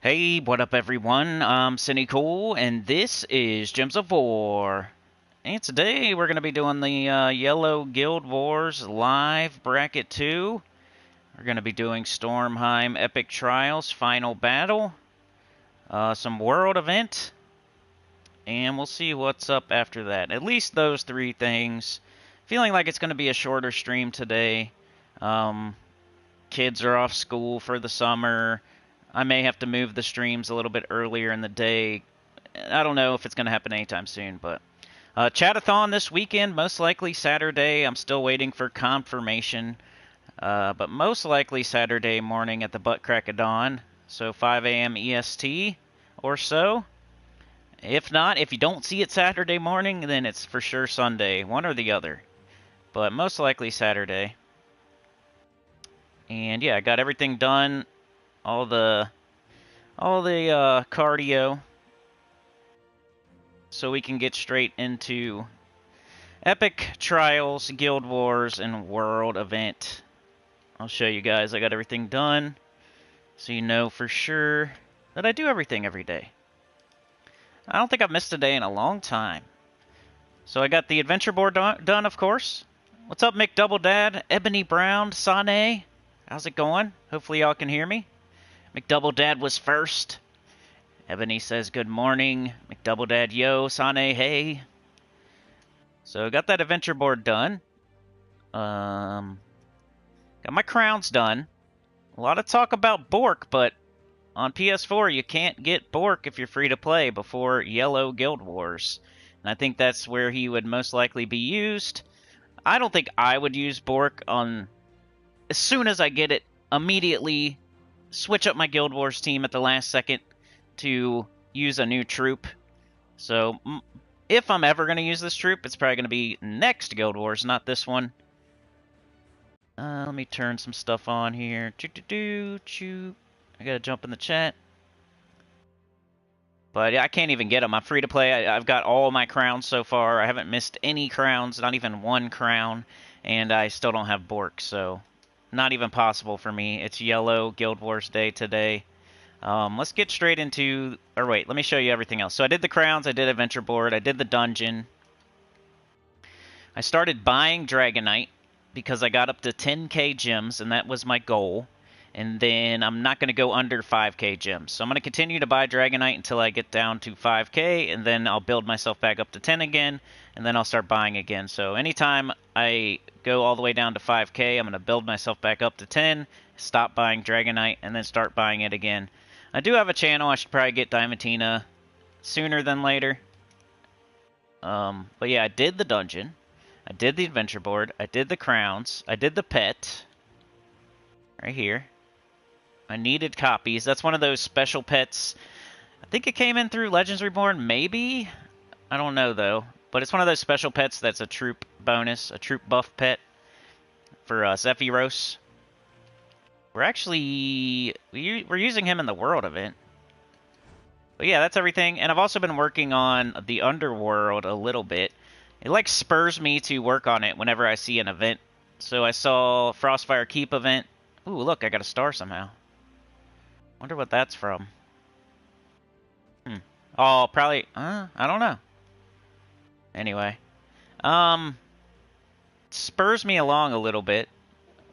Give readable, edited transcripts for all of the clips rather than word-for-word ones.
Hey, what up everyone? I'm Sinnycool, and this is Gems of War. And today we're going to be doing the Yellow Guild Wars live bracket 2. We're going to be doing Stormhiem Epic Trials Final Battle, some World Event, and we'll see what's up after that. At least those three things. Feeling like it's going to be a shorter stream today. Kids are off school for the summer. I may have to move the streams a little bit earlier in the day. I don't know if it's going to happen anytime soon, but Chatathon this weekend, most likely Saturday. I'm still waiting for confirmation, but most likely Saturday morning at the butt crack of dawn, so 5 a.m. EST or so. If not, if you don't see it Saturday morning, then it's for sure Sunday, one or the other, but most likely Saturday. And yeah, I got everything done. All the cardio, so we can get straight into Epic Trials, Guild Wars, and World Event. I'll show you guys I got everything done, so you know for sure that I do everything every day. I don't think I've missed a day in a long time. So I got the adventure board done, of course. What's up, McDoubledad, Ebony Brown, Sane? How's it going? Hopefully y'all can hear me. McDoubledad was first. Ebony says good morning. McDoubledad, yo. Sane, hey. So got that adventure board done. Got my crowns done. A lot of talk about Bork, but on PS4 you can't get Bork if you're free to play before Yellow Guild Wars. And I think that's where he would most likely be used. I don't think I would use Bork on... As soon as I get it, immediately switch up my Guild Wars team at the last second to use a new troop. So if I'm ever going to use this troop, it's probably going to be next Guild Wars, not this one. Let me turn some stuff on here. I gotta jump in the chat. But yeah, I can't even get them. I'm free to play. I've got all my crowns so far. I haven't missed any crowns, not even one crown. And I still don't have Bork, so... Not even possible for me. It's Yellow Guild Wars Day today. Let's get straight into... Or wait, let me show you everything else. So I did the crowns, I did adventure board, I did the dungeon. I started buying Dragonite because I got up to 10k gems, and that was my goal. And then I'm not going to go under 5k gems. So I'm going to continue to buy Dragonite until I get down to 5k, and then I'll build myself back up to 10 again, and then I'll start buying again. So anytime I go all the way down to 5k, I'm going to build myself back up to 10, stop buying Dragonite, and then start buying it again. I do have a channel. I should probably get Diamantina sooner than later. But yeah, I did the dungeon. I did the adventure board. I did the crowns. I did the pet. Right here. I needed copies. That's one of those special pets. I think it came in through Legends Reborn, maybe? I don't know, though. But it's one of those special pets that's a troop bonus, a troop buff pet for Zephyros. We're using him in the World Event. But yeah, that's everything. And I've also been working on the Underworld a little bit. It like spurs me to work on it whenever I see an event. So I saw Frostfire Keep event. Ooh, look, I got a star somehow. Wonder what that's from. Oh, probably... I don't know. Anyway. Spurs me along a little bit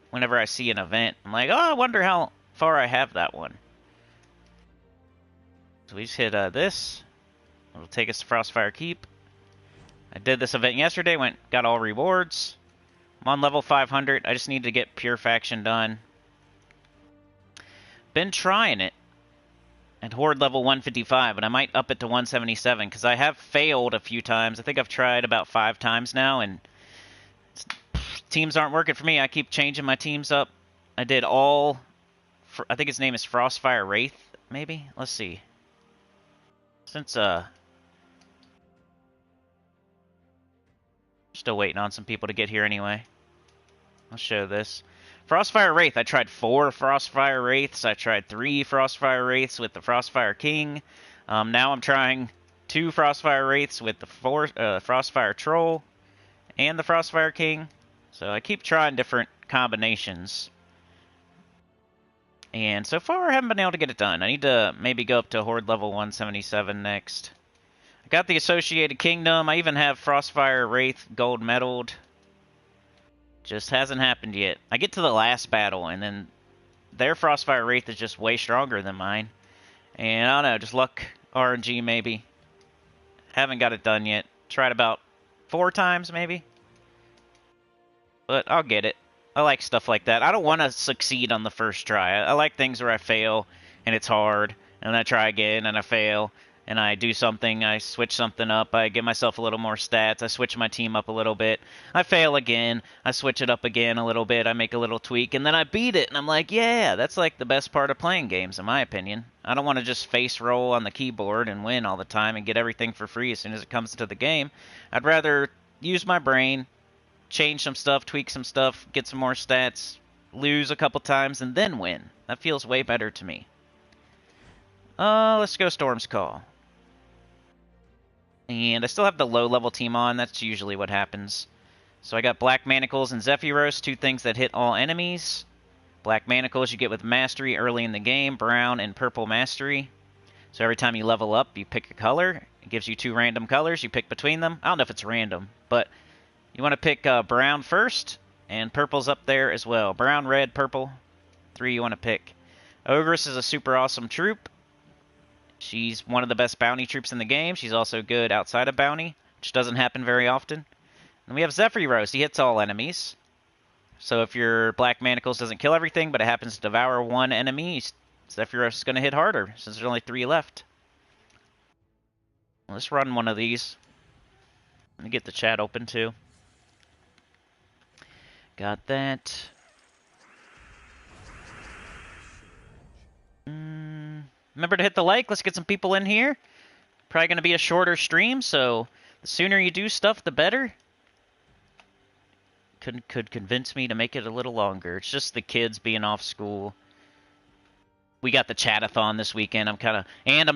whenever I see an event. I'm like, oh, I wonder how far I have that one. So we just hit this. It'll take us to Frostfire Keep. I did this event yesterday, got all rewards. I'm on level 500. I just need to get Pure Faction done. Been trying it at Horde level 155, but I might up it to 177 because I have failed a few times. I think I've tried about 5 times now, and teams aren't working for me. I keep changing my teams up. I did all... I think his name is Frostfire Wraith, maybe? Let's see. Since, still waiting on some people to get here anyway. I'll show this. Frostfire Wraith. I tried 4 Frostfire Wraiths. I tried 3 Frostfire Wraiths with the Frostfire King. Now I'm trying 2 Frostfire Wraiths with the Frostfire Troll and the Frostfire King. So I keep trying different combinations. And so far, I haven't been able to get it done. I need to maybe go up to Horde level 177 next. I got the Associated Kingdom. I even have Frostfire Wraith gold medaled. Just hasn't happened yet. I get to the last battle, and then their Frostfire Wraith is just way stronger than mine. And I don't know, just luck, RNG maybe. Haven't got it done yet. Tried about 4 times maybe. But I'll get it. I like stuff like that. I don't want to succeed on the first try. I like things where I fail, and it's hard, and I try again, and I fail, and I do something, I switch something up, I give myself a little more stats, I switch my team up a little bit, I fail again, I switch it up again a little bit, I make a little tweak, and then I beat it, and I'm like, yeah, that's like the best part of playing games, in my opinion. I don't want to just face roll on the keyboard and win all the time and get everything for free as soon as it comes to the game. I'd rather use my brain, change some stuff, tweak some stuff, get some more stats, lose a couple times, and then win. That feels way better to me. Let's go Storm's Call. And I still have the low-level team on. That's usually what happens. So I got Black Manacles and Zephyros, 2 things that hit all enemies. Black Manacles you get with Mastery early in the game, Brown and Purple Mastery. So every time you level up, you pick a color. It gives you 2 random colors. You pick between them. I don't know if it's random, but you want to pick brown first, and purple's up there as well. Brown, red, purple. 3 you want to pick. Ogress is a super awesome troop. She's one of the best bounty troops in the game. She's also good outside of bounty, which doesn't happen very often. And we have Zephyros. He hits all enemies. So if your Black Manacles doesn't kill everything, but it happens to devour 1 enemy, Zephyros is going to hit harder, since there's only 3 left. Let's run one of these. Let me get the chat open, too. Got that. Remember to hit the like. Let's get some people in here. Probably going to be a shorter stream, so the sooner you do stuff, the better. Could convince me to make it a little longer. It's just the kids being off school. We got the chatathon this weekend. I'm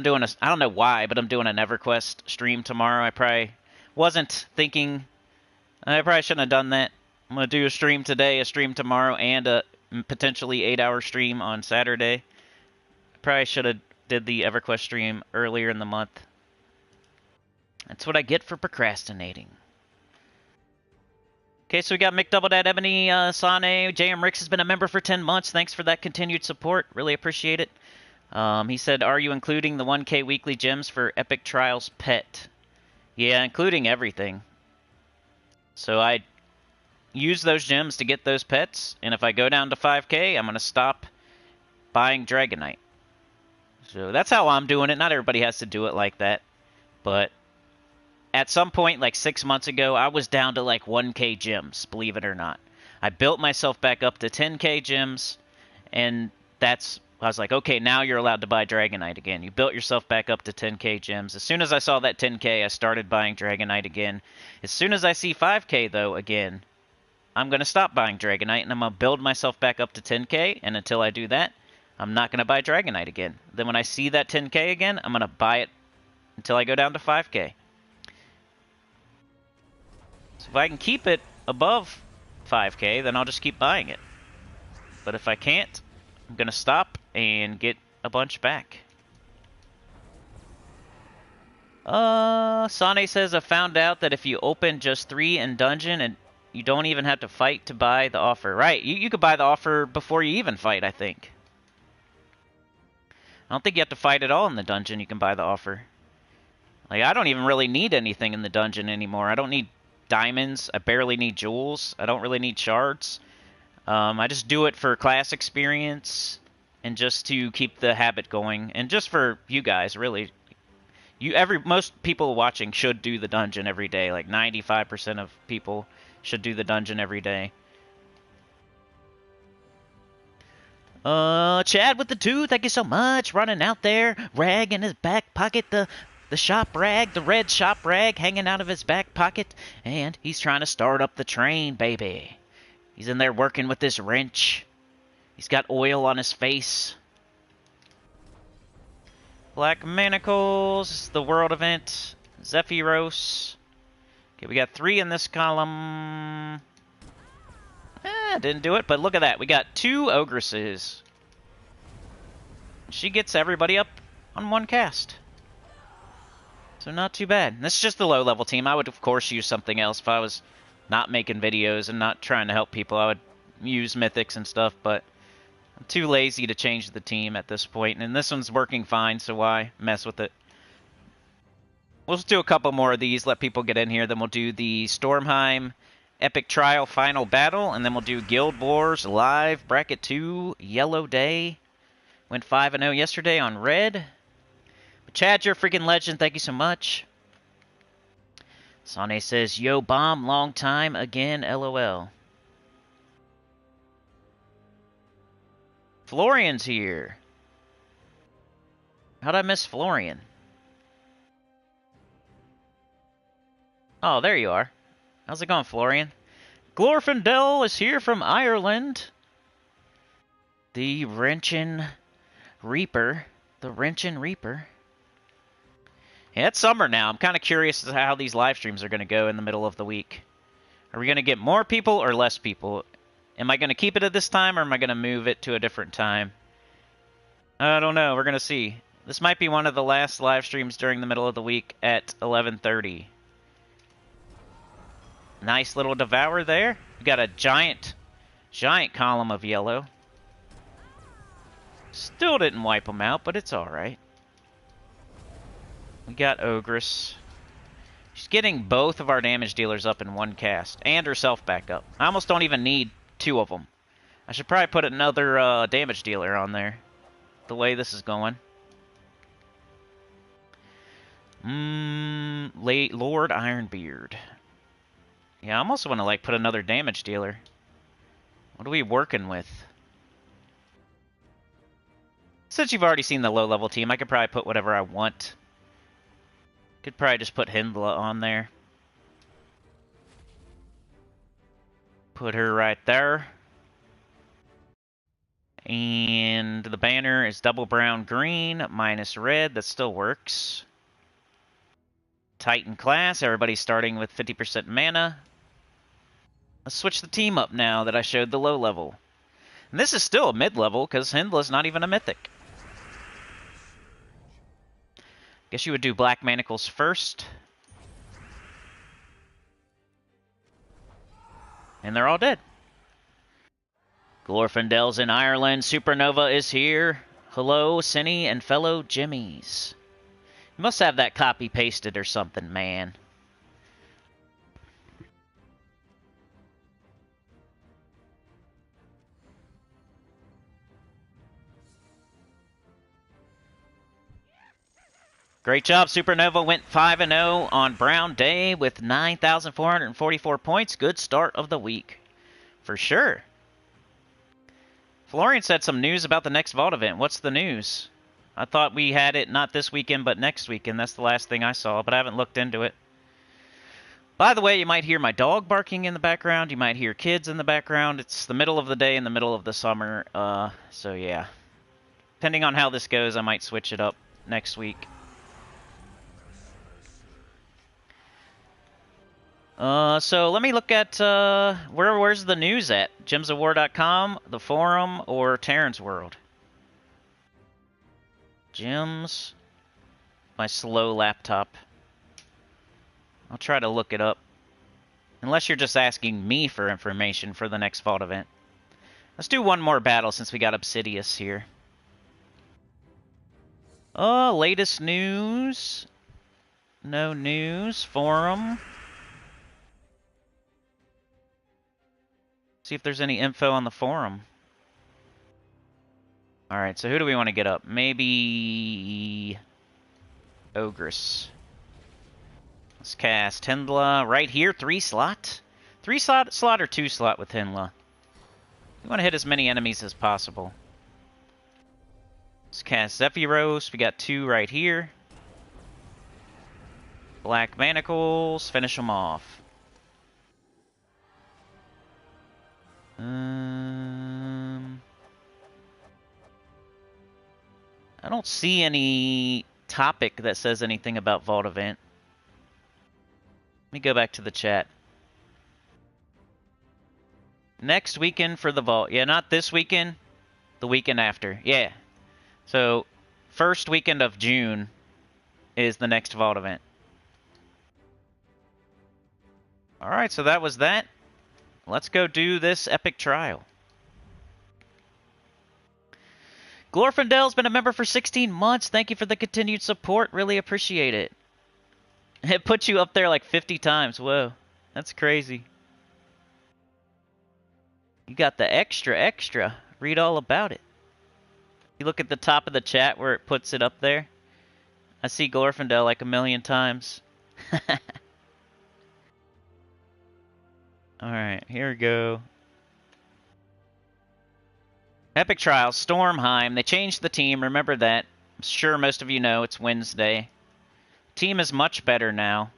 doing a, I don't know why, but I'm doing an EverQuest stream tomorrow. I probably wasn't thinking, I probably shouldn't have done that. I'm going to do a stream today, a stream tomorrow, and a potentially 8-hour stream on Saturday. I probably should have did the EverQuest stream earlier in the month. That's what I get for procrastinating. Okay, so we got Mick Double Dad, Ebony, Sane, JM Ricks has been a member for 10 months. Thanks for that continued support. Really appreciate it. He said, are you including the 1K weekly gems for Epic Trials Pet? Yeah, including everything. So I use those gems to get those pets, and if I go down to 5K, I'm going to stop buying Dragonite. So that's how I'm doing it. Not everybody has to do it like that. But at some point, like 6 months ago, I was down to like 1K gems, believe it or not. I built myself back up to 10K gems, and I was like, okay, now you're allowed to buy Dragonite again. You built yourself back up to 10K gems. As soon as I saw that 10K, I started buying Dragonite again. As soon as I see 5K, though, again, I'm going to stop buying Dragonite, and I'm going to build myself back up to 10K, and until I do that, I'm not going to buy Dragonite again. Then when I see that 10K again, I'm going to buy it until I go down to 5K. So if I can keep it above 5K, then I'll just keep buying it. But if I can't, I'm going to stop and get a bunch back. Sane says, I found out that if you open just 3 in dungeon, and you don't even have to fight to buy the offer. Right, you could buy the offer before you even fight, I think. I don't think you have to fight at all in the dungeon. You can buy the offer. Like, I don't even really need anything in the dungeon anymore. I don't need diamonds. I barely need jewels. I don't really need shards. I just do it for class experience and just to keep the habit going. And just for you guys, really. Most people watching should do the dungeon every day. Like 95% of people should do the dungeon every day. Chad with the 2, thank you so much. Running out there, rag in his back pocket, the shop rag, the red shop rag hanging out of his back pocket. And he's trying to start up the train, baby. He's in there working with this wrench. He's got oil on his face. Black Manacles, the world event, Zephyros. Okay, we got 3 in this column. Didn't do it, but look at that. We got 2 Ogresses. She gets everybody up on one cast. So not too bad. This is just the low-level team. I would, of course, use something else if I was not making videos and not trying to help people. I would use mythics and stuff, but I'm too lazy to change the team at this point. And this one's working fine, so why mess with it? We'll just do a couple more of these, let people get in here. Then we'll do the Stormhiem Epic Trial Final Battle, and then we'll do Guild Wars Live Bracket 2 Yellow Day. Went 5-0 yesterday on Red. Chad, you're a freaking legend. Thank you so much. Sane says, yo, bomb, long time again, LOL. Florian's here. How'd I miss Florian? Oh, there you are. How's it going, Florian? Glorfindel is here from Ireland. The Wrenchin' Reaper. The Wrenchin' Reaper. Yeah, it's summer now. I'm kind of curious as to how these live streams are going to go in the middle of the week. Are we going to get more people or less people? Am I going to keep it at this time, or am I going to move it to a different time? I don't know. We're going to see. This might be one of the last live streams during the middle of the week at 11:30. Nice little devour there. We got a giant column of yellow. Still didn't wipe them out, but it's alright. We got Ogress. She's getting both of our damage dealers up in one cast. And herself back up. I almost don't even need two of them. I should probably put another damage dealer on there. The way this is going. Late Lord Ironbeard. Yeah, I almost want to like put another damage dealer. What are we working with? Since you've already seen the low-level team, I could probably put whatever I want. Could probably just put Hindla on there. Put her right there. And the banner is double brown green minus red. That still works. Titan class. Everybody's starting with 50% mana. Let's switch the team up now that I showed the low level. And this is still a mid-level because Hindla's not even a mythic. Guess you would do Black Manacles first. And they're all dead. Glorfindel's in Ireland. Supernova is here. Hello, Sinny and fellow Jimmies. You must have that copy-pasted or something, man. Great job, Supernova went 5-0 on Brown Day with 9,444 points. Good start of the week. For sure. Florian said some news about the next Vault event. What's the news? I thought we had it not this weekend, but next weekend. That's the last thing I saw, but I haven't looked into it. By the way, you might hear my dog barking in the background. You might hear kids in the background. It's the middle of the day in the middle of the summer. So yeah. Depending on how this goes, I might switch it up next week. So let me look at, where's the news at? gemsofwar.com, the forum, or Terran's World? Gems. My slow laptop. I'll try to look it up. Unless you're just asking me for information for the next Vault event. Let's do one more battle since we got Obsidious here. Latest news. No news. Forum. See if there's any info on the forum. Alright, so who do we want to get up? Maybe Ogress. Let's cast Hindla right here, 3 slot. 3 slot or 2 slot with Hindla. We want to hit as many enemies as possible. Let's cast Zephyros. We got 2 right here. Black Manacles. Finish them off. I don't see any topic that says anything about Vault event. Let me go back to the chat. Next weekend for the Vault. Yeah, not this weekend. The weekend after. Yeah. So, first weekend of June is the next vault event. Alright, so that was that. Let's go do this epic trial. Glorfindel's been a member for 16 months. Thank you for the continued support. Really appreciate it. It put you up there like 50 times. Whoa, that's crazy. You got the extra. Read all about it. You look at the top of the chat where it puts it up there. I see Glorfindel like a million times. Alright, here we go. Epic Trials, Stormhiem. They changed the team, remember that. I'm sure most of you know it's Wednesday. Team is much better now.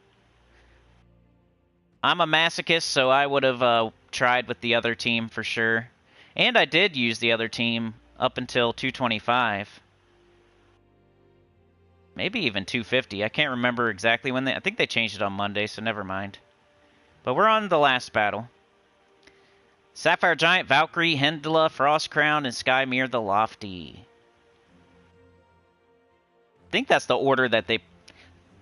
I'm a masochist, so I would have tried with the other team for sure. And I did use the other team up until 225. Maybe even 250. I can't remember exactly when I think they changed it on Monday, so never mind. But we're on the last battle. Sapphire Giant, Valkyrie, Hendla, Frostcrown, and Skymere the Lofty. I think that's the order that they...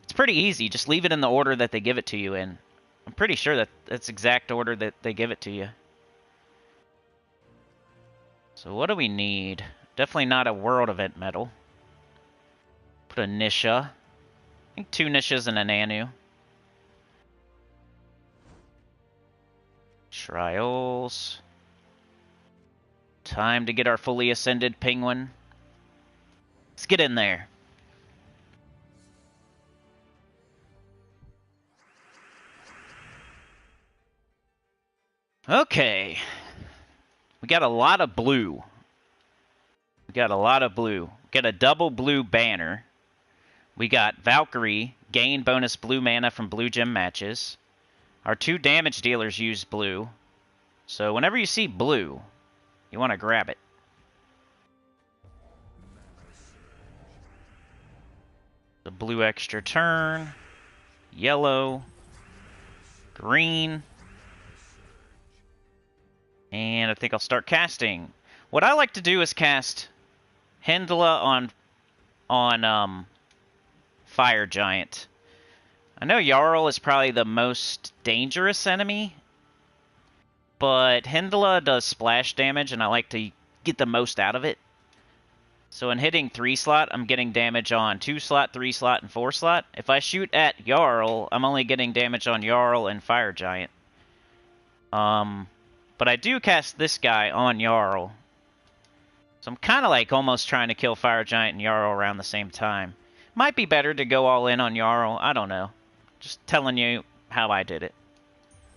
It's pretty easy. Just leave it in the order that they give it to you in. I'm pretty sure that that's exact order that they give it to you. So what do we need? Definitely not a World Event medal. Put a Nisha. I think 2 Nishas and an Anu. Trials. Time to get our fully ascended penguin. Let's get in there. Okay. We got a lot of blue. We got a double blue banner. We got Valkyrie, gain bonus blue mana from blue gem matches. Our 2 damage dealers use blue. So whenever you see blue, you want to grab it. The blue extra turn. Yellow. Green. And I think I'll start casting. What I like to do is cast Hendla on Fire Giant. I know Jarl is probably the most dangerous enemy, but Hendla does splash damage, and I like to get the most out of it. So in hitting 3 slot, I'm getting damage on 2 slot, 3 slot, and 4 slot. If I shoot at Jarl, I'm only getting damage on Jarl and Fire Giant. But I do cast this guy on Jarl. So I'm kind of like almost trying to kill Fire Giant and Jarl around the same time. Might be better to go all in on Jarl. I don't know. Just telling you how I did it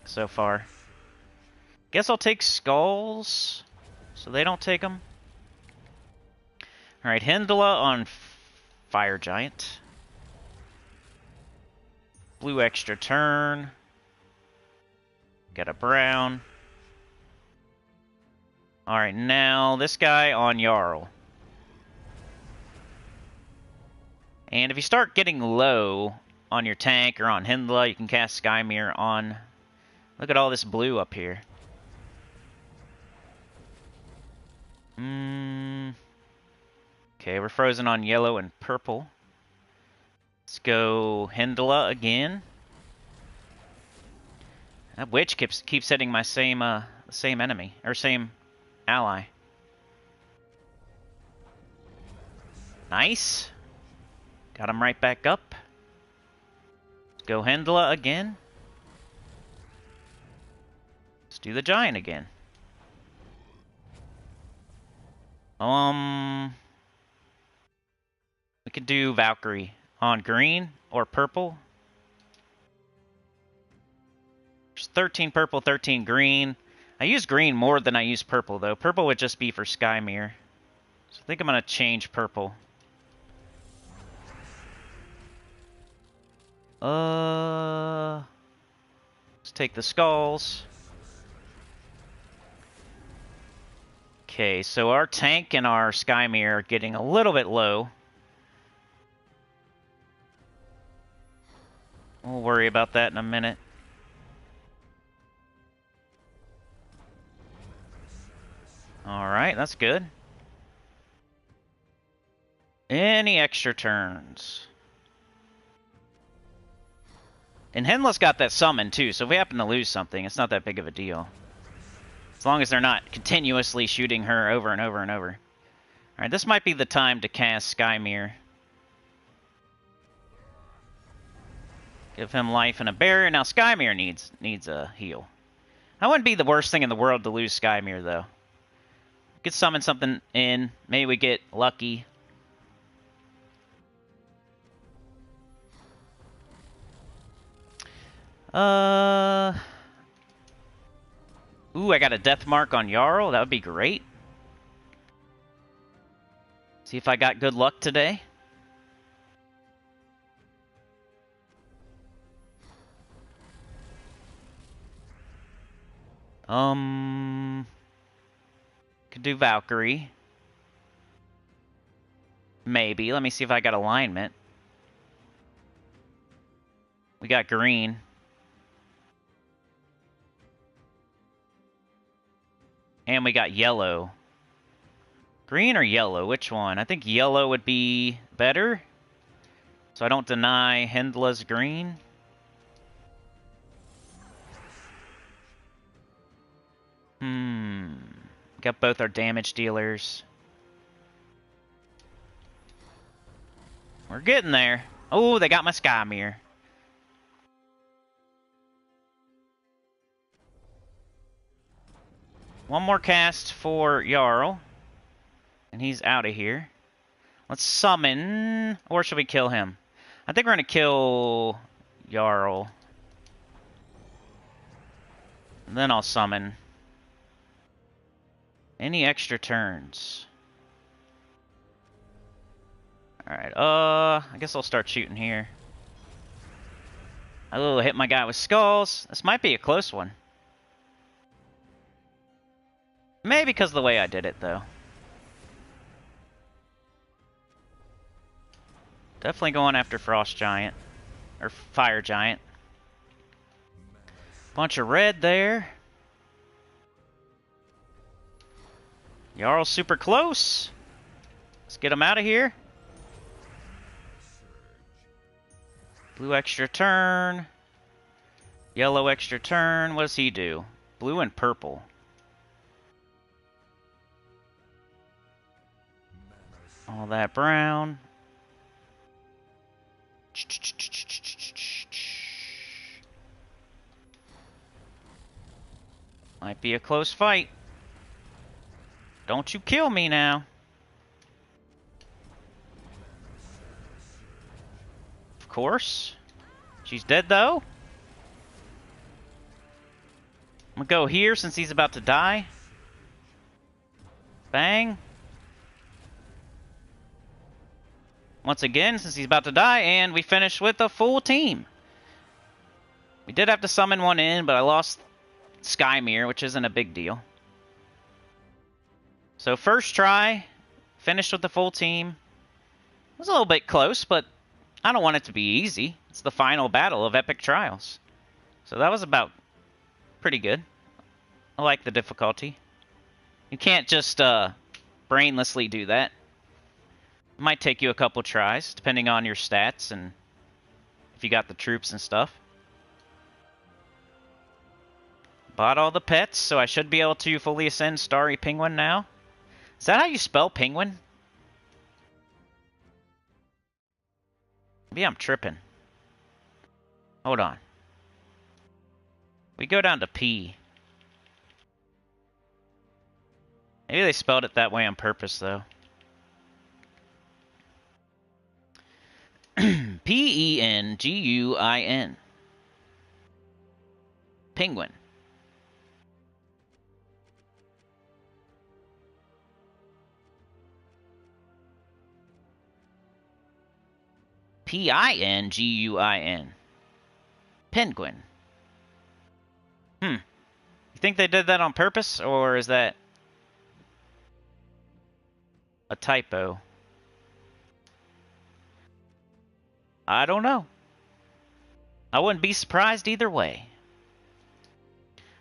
so far. Guess I'll take Skulls so they don't take them. Alright, Hendla on Fire Giant. Blue extra turn. Got a brown. Alright, now this guy on Jarl. And if you start getting low on your tank or on Hendla, you can cast Skymere on... Look at all this blue up here. Okay, we're frozen on yellow and purple. Let's go Hendla again. That witch keeps hitting my same enemy, or same ally. Nice. Got him right back up. Let's go Hendla again. Let's do the giant again. We could do Valkyrie on green or purple. There's 13 purple, 13 green. I use green more than I use purple, though. Purple would just be for Skymere. So I think I'm going to change purple. Let's take the skulls. Okay, so our tank and our Skymere are getting a little bit low. We'll worry about that in a minute. Alright, that's good. Any extra turns? And Henless got that summon too, so if we happen to lose something, it's not that big of a deal. As long as they're not continuously shooting her over and over and over. Alright, this might be the time to cast Skymere. Give him life and a barrier. Now Skymere needs a heal. That wouldn't be the worst thing in the world to lose Skymere, though. We could summon something in. Maybe we get lucky. Ooh, I got a death mark on Jarl. That would be great. See if I got good luck today. Could do Valkyrie. Maybe. Let me see if I got alignment. We got green. And we got yellow. Green or yellow? Which one? I think yellow would be better. So I don't deny Hendla's green. Got both our damage dealers. We're getting there. Oh, they got my Skymere. One more cast for Jarl. And he's out of here. Let's summon. Or should we kill him? I think we're going to kill Jarl. And then I'll summon. Any extra turns? Alright, I guess I'll start shooting here. I will hit my guy with skulls. This might be a close one. Maybe because of the way I did it, though. Definitely going after Frost Giant. Or Fire Giant. Bunch of red there. Jarl's super close. Let's get him out of here. Blue extra turn. Yellow extra turn. What does he do? Blue and purple. All that brown. Might be a close fight. Don't you kill me now. Of course. She's dead though. I'm gonna go here since he's about to die. Bang. Once again, since he's about to die, and we finish with a full team. We did have to summon one in, but I lost Skymere, which isn't a big deal. So first try, finished with the full team. It was a little bit close, but I don't want it to be easy. It's the final battle of Epic Trials. So that was about pretty good. I like the difficulty. You can't just brainlessly do that. It might take you a couple tries, depending on your stats and if you got the troops and stuff. Bought all the pets, so I should be able to fully ascend Starry Penguin now. Is that how you spell penguin? Maybe I'm tripping. Hold on. We go down to P. Maybe they spelled it that way on purpose, though. Penguin. Penguin. Penguin. Penguin. You think they did that on purpose, or is that a typo? I don't know. I wouldn't be surprised either way.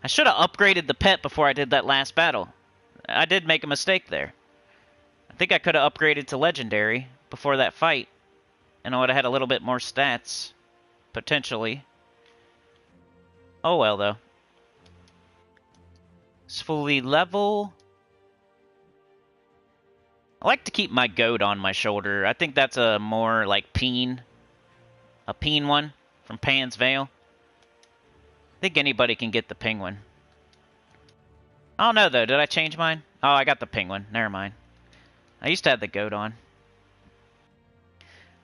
I should have upgraded the pet before I did that last battle. I did make a mistake there. I think I could have upgraded to Legendary, before that fight, and I would have had a little bit more stats, potentially. Oh well, though. It's fully level. I like to keep my goat on my shoulder. I think that's a more like peen. A peen one from Pan's Vale. I think anybody can get the penguin. I don't know though, did I change mine? Oh, I got the penguin. Never mind. I used to have the goat on.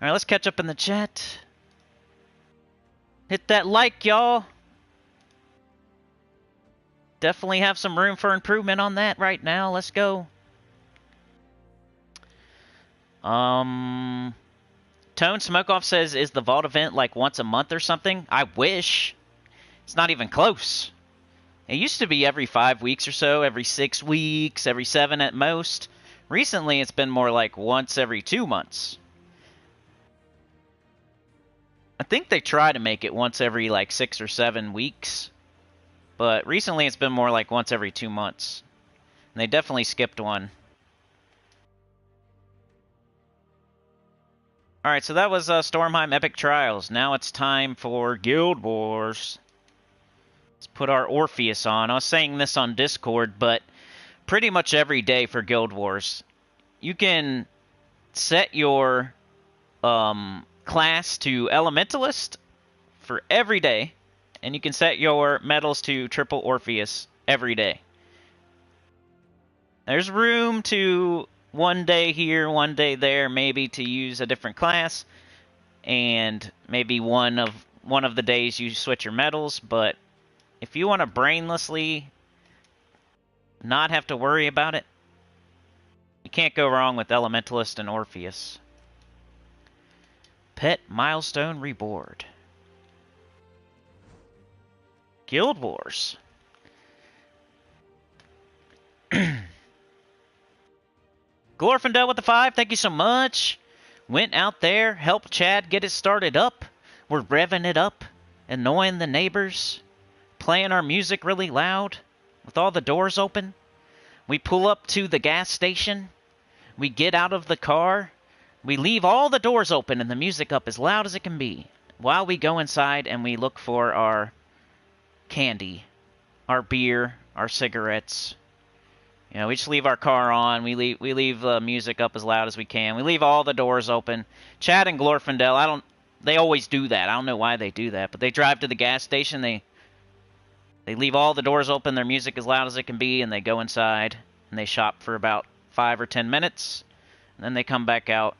Alright, let's catch up in the chat. Hit that like, y'all. Definitely have some room for improvement on that right now. Let's go. Tone Smokeoff says, is the vault event like once a month or something? I wish. It's not even close. It used to be every 5 weeks or so, every 6 weeks, every 7 at most. Recently, it's been more like once every 2 months. I think they try to make it once every like 6 or 7 weeks. But recently, it's been more like once every 2 months. And they definitely skipped one. Alright, so that was Stormhiem Epic Trials. Now it's time for Guild Wars. Let's put our Orpheus on. I was saying this on Discord, but pretty much every day for Guild Wars, you can set your class to Elementalist for every day, and you can set your medals to Triple Orpheus every day. There's room to one day here, one day there, maybe to use a different class, and maybe one of the days you switch your medals, but if you want to brainlessly not have to worry about it, you can't go wrong with Elementalist and Orpheus. Pet Milestone Reward. Guild Wars. Glorfindel with the 5, thank you so much. Went out there, helped Chad get it started up. We're revving it up, annoying the neighbors, playing our music really loud with all the doors open. We pull up to the gas station. We get out of the car. We leave all the doors open and the music up as loud as it can be while we go inside and we look for our candy, our beer, our cigarettes. You know, we just leave our car on. We leave the music up as loud as we can. We leave all the doors open. Chad and Glorfindel, they always do that. I don't know why they do that, but they drive to the gas station. They leave all the doors open, their music as loud as it can be, and they go inside and they shop for about 5 or 10 minutes. And then they come back out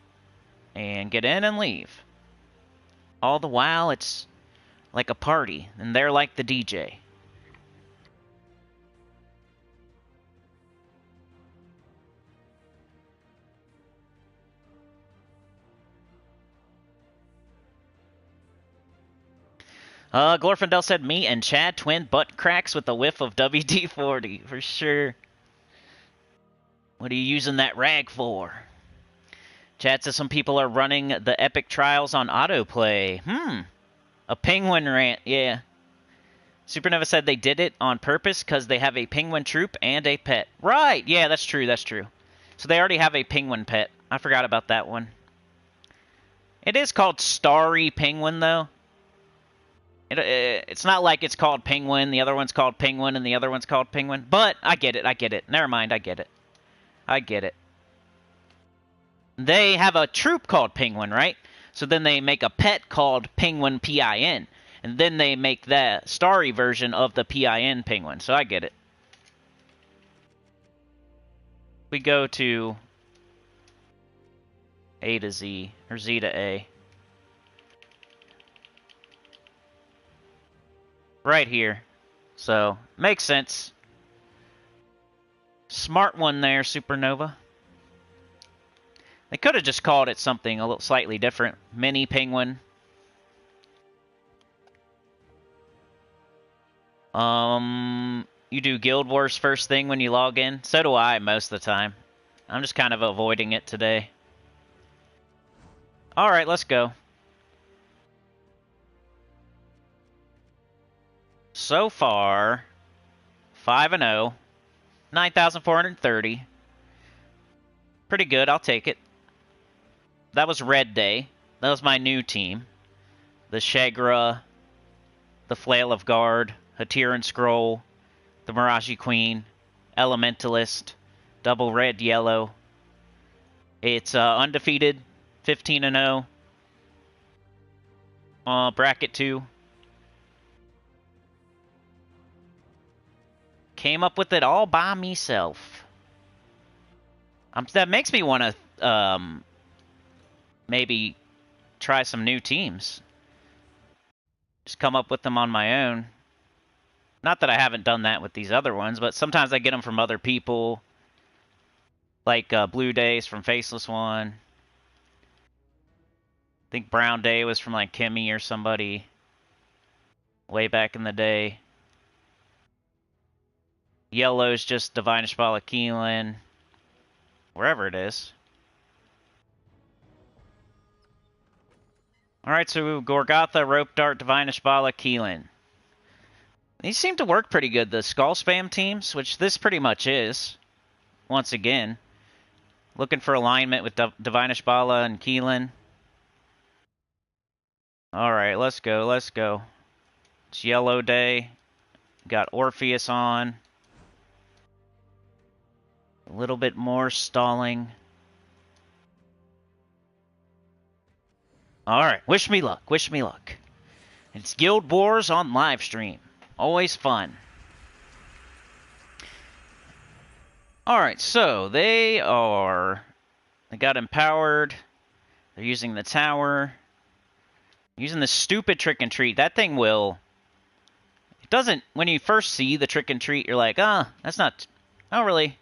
and get in and leave. All the while, it's like a party, and they're like the DJ. Glorfindel said, me and Chad twin butt cracks with a whiff of WD-40, for sure. What are you using that rag for? Chad says some people are running the epic trials on autoplay. A penguin rant, yeah. Supernova said they did it on purpose because they have a penguin troop and a pet. Right, yeah, that's true, that's true. So they already have a penguin pet. I forgot about that one. It is called Starry Penguin, though. It's not like it's called Penguin, the other one's called Penguin, and the other one's called Penguin. But I get it, I get it. Never mind, I get it. I get it. They have a troop called Penguin, right? So then they make a pet called Penguin PIN. And then they make the starry version of the PIN Penguin. So I get it. We go to A to Z, or Z to A. Right here. So, makes sense. Smart one there, Supernova. They could have just called it something a little slightly different. Mini Penguin. You do Guild Wars first thing when you log in? So do I most of the time. I'm just kind of avoiding it today. Alright, let's go. So far, 5-0, 9,430. Pretty good, I'll take it. that was Red Day. That was my new team. The Shagra, the Flail of Guard, Hatiran Scroll, the Miraji Queen, Elementalist, double red, yellow. It's undefeated, 15-0. Bracket 2. Came up with it all by myself. That makes me want to maybe try some new teams. Just come up with them on my own. Not that I haven't done that with these other ones, but sometimes I get them from other people. Like Blue Days from Faceless One. I think Brown Day was from like Kimmy or somebody way back in the day. Yellow's just Divine Ishbala Keelan. Wherever it is. Alright, so Gorgatha, Rope Dart, Divine Ishbala, Keelan. These seem to work pretty good, the Skull Spam teams, which this pretty much is. Once again. Looking for alignment with Divine Ishbala and Keelan. Alright, let's go, let's go. It's Yellow Day. Got Orpheus on. A little bit more stalling. Alright, wish me luck, wish me luck. It's Guild Wars on live stream. Always fun. Alright, so they got empowered. They're using the tower. Using the stupid trick and treat. That thing will... It doesn't... When you first see the trick and treat, you're like, that's not really...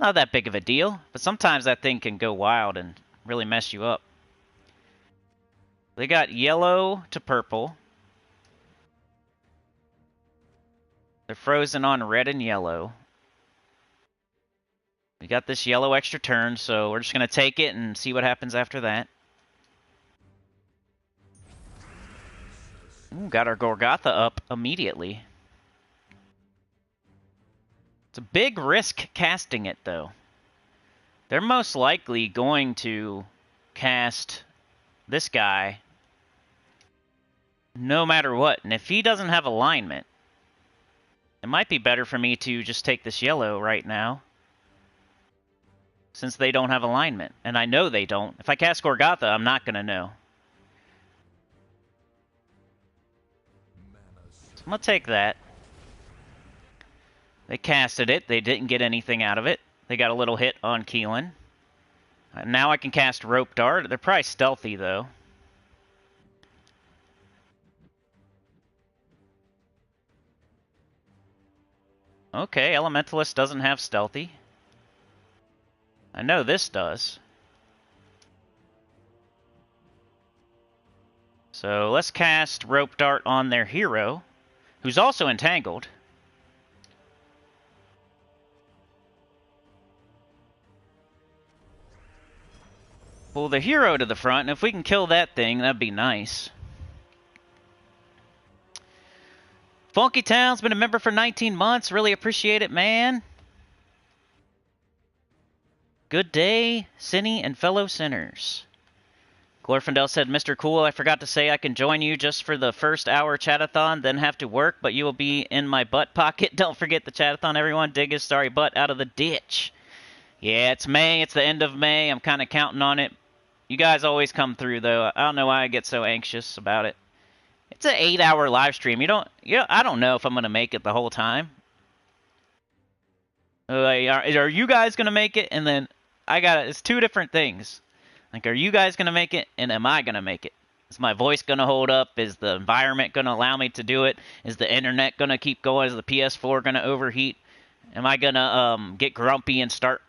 Not that big of a deal. But sometimes that thing can go wild and really mess you up. They got yellow to purple. They're frozen on red and yellow. We got this yellow extra turn, so we're just going to take it and see what happens after that. Ooh, got our Gorgatha up immediately. It's a big risk casting it, though. They're most likely going to cast this guy no matter what. And if he doesn't have alignment, it might be better for me to just take this yellow right now. Since they don't have alignment. And I know they don't. If I cast Gorgatha, I'm not going to know. So I'm going to take that. They casted it. They didn't get anything out of it. They got a little hit on Keelan. Now I can cast Rope Dart. They're probably stealthy, though. Okay, Elementalist doesn't have stealthy. I know this does. So let's cast Rope Dart on their hero, who's also entangled. Pull the hero to the front, and if we can kill that thing, that'd be nice. Funky Town's been a member for 19 months. Really appreciate it, man. Good day, Sinny and fellow sinners. Glorfindel said, Mr. Cool, I forgot to say I can join you just for the first hour chatathon, then have to work, but you will be in my butt pocket. Don't forget the chatathon, everyone. Dig his sorry butt out of the ditch. Yeah, it's May. It's the end of May. I'm kind of counting on it. You guys always come through, though. I don't know why I get so anxious about it. It's an 8-hour live stream. I don't know if I'm going to make it the whole time. Are you guys going to make it? And then it's two different things. Like, are you guys going to make it? And am I going to make it? Is my voice going to hold up? Is the environment going to allow me to do it? Is the internet going to keep going? Is the PS4 going to overheat? Am I going to get grumpy and start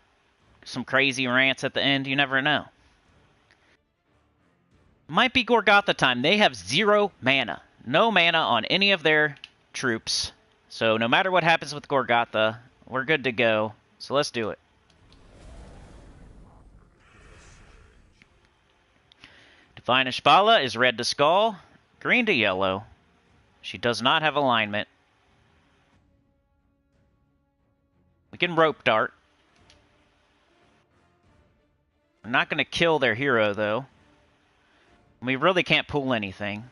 some crazy rants at the end? You never know. Might be Gorgatha time. They have 0 mana. No mana on any of their troops. So no matter what happens with Gorgatha, we're good to go. So let's do it. Divine Ishbala is red to skull, green to yellow. She does not have alignment. We can Rope Dart. I'm not going to kill their hero, though. We really can't pull anything.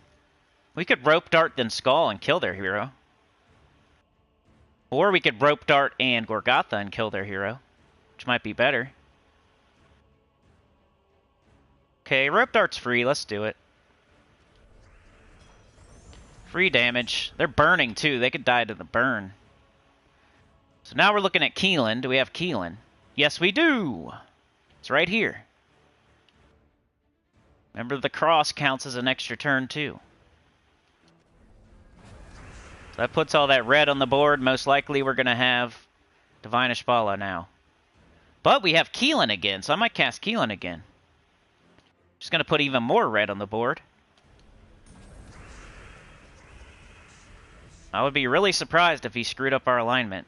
We could rope dart then skull and kill their hero. Or we could rope dart and Gorgatha and kill their hero, which might be better. Okay, rope dart's free. Let's do it. Free damage. They're burning too. They could die to the burn. So now we're looking at Keelan. Do we have Keelan? Yes, we do. It's right here. Remember, the cross counts as an extra turn too. So that puts all that red on the board. Most likely we're going to have Divine Ishbala now. But we have Keelan again, so I might cast Keelan again. Just going to put even more red on the board. I would be really surprised if he screwed up our alignment.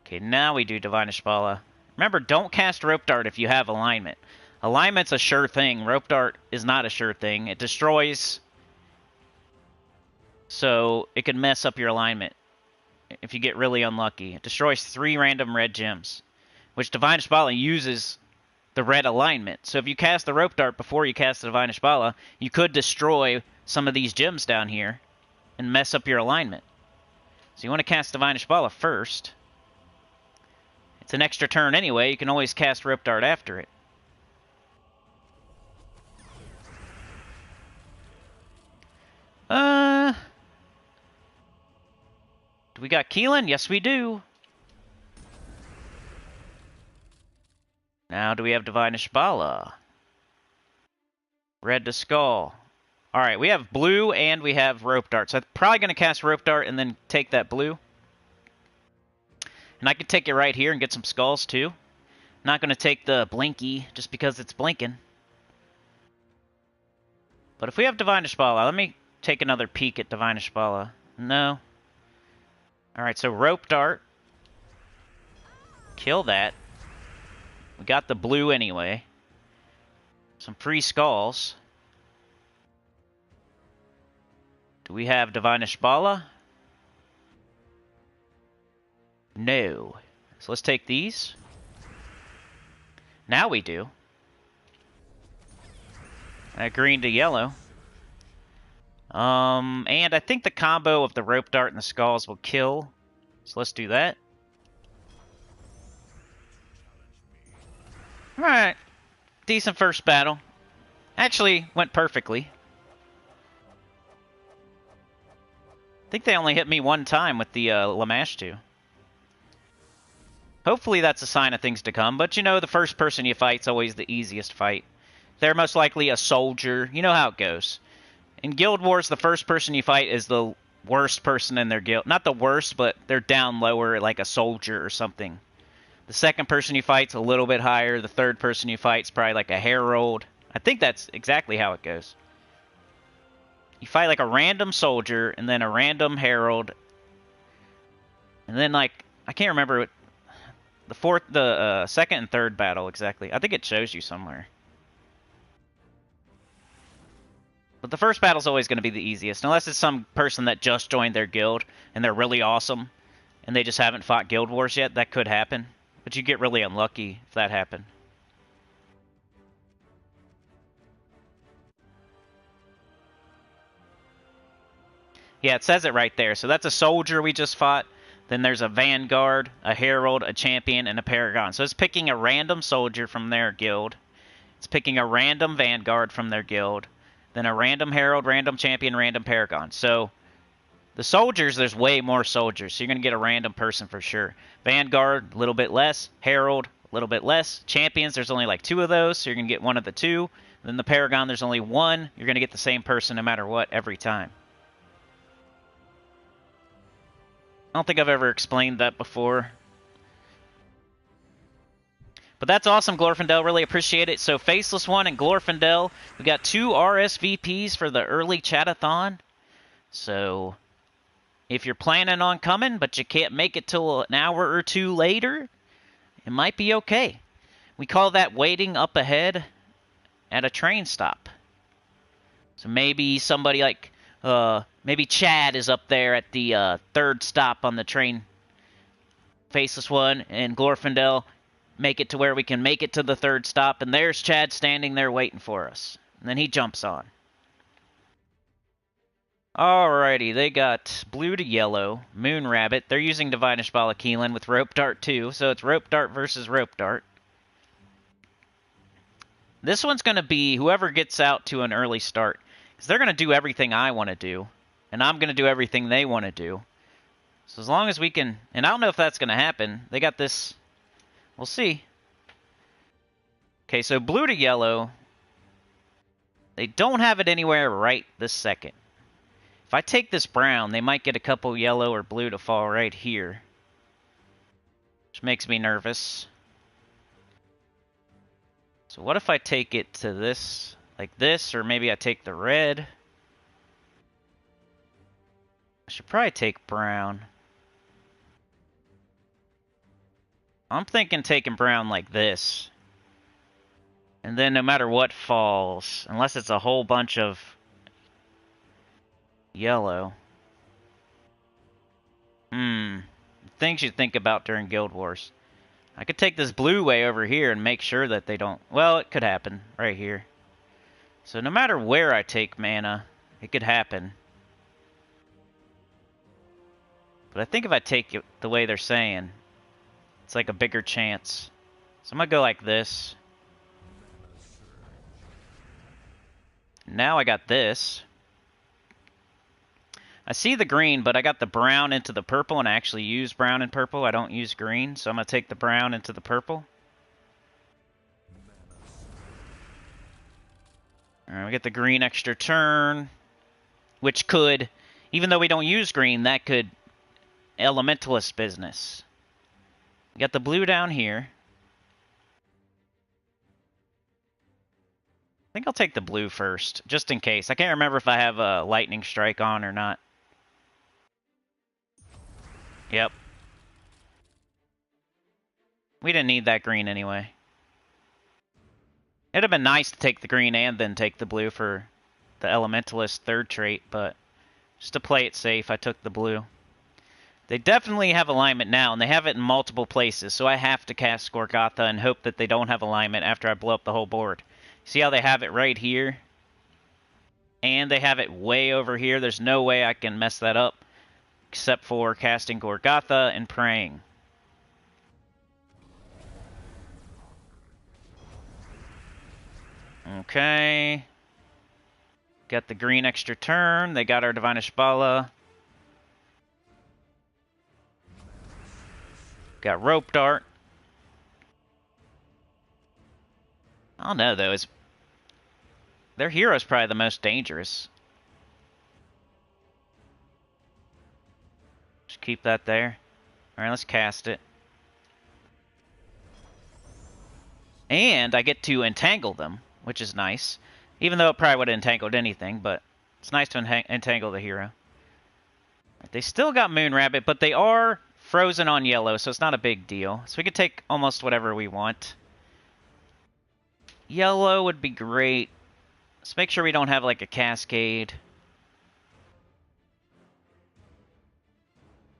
Okay, now we do Divine Ishbala. Remember, don't cast Rope Dart if you have alignment. Alignment's a sure thing. Rope Dart is not a sure thing. It destroys, so it could mess up your alignment if you get really unlucky. It destroys 3 random red gems, which Divine Ishbala uses the red alignment. So if you cast the Rope Dart before you cast the Divine Ishbala, you could destroy some of these gems down here and mess up your alignment. So you want to cast Divine Ishbala first. It's an extra turn anyway. You can always cast Rope Dart after it. Do we got Keelan? Yes, we do. Now, do we have Divine Ishbala? Red to skull. Alright, we have blue and we have Rope Dart. So I'm probably going to cast Rope Dart and then take that blue. And I could take it right here and get some skulls too. Not going to take the Blinky just because it's blinking. But if we have Divine Ishbala, let me take another peek at Divine Ishbala. No. Alright, so Rope Dart. Kill that. We got the blue anyway. Some free skulls. Do we have Divine Ishbala? No. So let's take these. Now we do. Green to yellow. And I think the combo of the Rope Dart and the skulls will kill. So let's do that. Alright. Decent first battle. Actually, went perfectly. I think they only hit me one time with the Lamash 2. Hopefully that's a sign of things to come, but you know, the first person you fight's always the easiest fight. They're most likely a soldier. You know how it goes. In Guild Wars, the first person you fight is the worst person in their guild. Not the worst, but they're down lower, like a soldier or something. The second person you fight's a little bit higher. The third person you fight's probably like a herald. I think that's exactly how it goes. You fight like a random soldier, and then a random herald. And then, like, I can't remember what the second and third battle exactly. I think it shows you somewhere. But the first battle's always going to be the easiest, unless it's some person that just joined their guild, and they're really awesome, and they just haven't fought Guild Wars yet. That could happen. But you get really unlucky if that happened. Yeah, it says it right there. So that's a soldier we just fought. Then there's a vanguard, a herald, a champion, and a paragon. So it's picking a random soldier from their guild. It's picking a random vanguard from their guild. Then a random herald, random champion, random paragon. So the soldiers, there's way more soldiers. So you're going to get a random person for sure. Vanguard, a little bit less. Herald, a little bit less. Champions, there's only like 2 of those. So you're going to get one of the 2. Then the paragon, there's only 1. You're going to get the same person no matter what every time. I don't think I've ever explained that before. But that's awesome, Glorfindel. Really appreciate it. So Faceless One and Glorfindel, we got 2 RSVPs for the early chatathon. So if you're planning on coming, but you can't make it till an hour or 2 later, it might be okay. We call that waiting up ahead at a train stop. So maybe somebody like... maybe Chad is up there at the 3rd stop on the train. Faceless One and Glorfindel, make it to where we can make it to the third stop, and there's Chad standing there waiting for us. And then he jumps on. Alrighty, they got blue to yellow, Moon Rabbit. They're using Divinish Bala Keelan with Rope Dart too, so it's Rope Dart versus Rope Dart. This one's going to be whoever gets out to an early start, because they're going to do everything I want to do, and I'm going to do everything they want to do. So as long as we can, and I don't know if that's going to happen. They got this, we'll see. Okay, so blue to yellow, they don't have it anywhere right this second. If I take this brown, they might get a couple yellow or blue to fall right here, which makes me nervous. So what if I take it to this, like this, or maybe I take the red? I should probably take brown. I'm thinking taking brown like this. And then no matter what falls, unless it's a whole bunch of yellow. Things you think about during Guild Wars. I could take this blue way over here and make sure that they don't... Well, it could happen right here. So no matter where I take mana, it could happen. But I think if I take it the way they're saying, it's like a bigger chance. So I'm going to go like this. Now I got this. I see the green, but I got the brown into the purple, and I actually use brown and purple. I don't use green, so I'm going to take the brown into the purple. Alright, we get the green extra turn, which could, even though we don't use green, that could elementalist business. We got the blue down here. I think I'll take the blue first, just in case. I can't remember if I have a lightning strike on or not. Yep. We didn't need that green anyway. It'd have been nice to take the green and then take the blue for the elementalist third trait, but just to play it safe, I took the blue. They definitely have alignment now, and they have it in multiple places, so I have to cast Gorgatha and hope that they don't have alignment after I blow up the whole board. See how they have it right here? And they have it way over here. There's no way I can mess that up, except for casting Gorgatha and praying. Okay. Got the green extra turn. They got our Divinish Bala. Got Rope Dart. I don't know, though. Their hero's probably the most dangerous. Just keep that there. Alright, let's cast it. And I get to entangle them, which is nice. Even though it probably would have entangled anything, but it's nice to entangle the hero. They still got Moon Rabbit, but they are frozen on yellow, so it's not a big deal. So we could take almost whatever we want. Yellow would be great. Let's make sure we don't have like a cascade.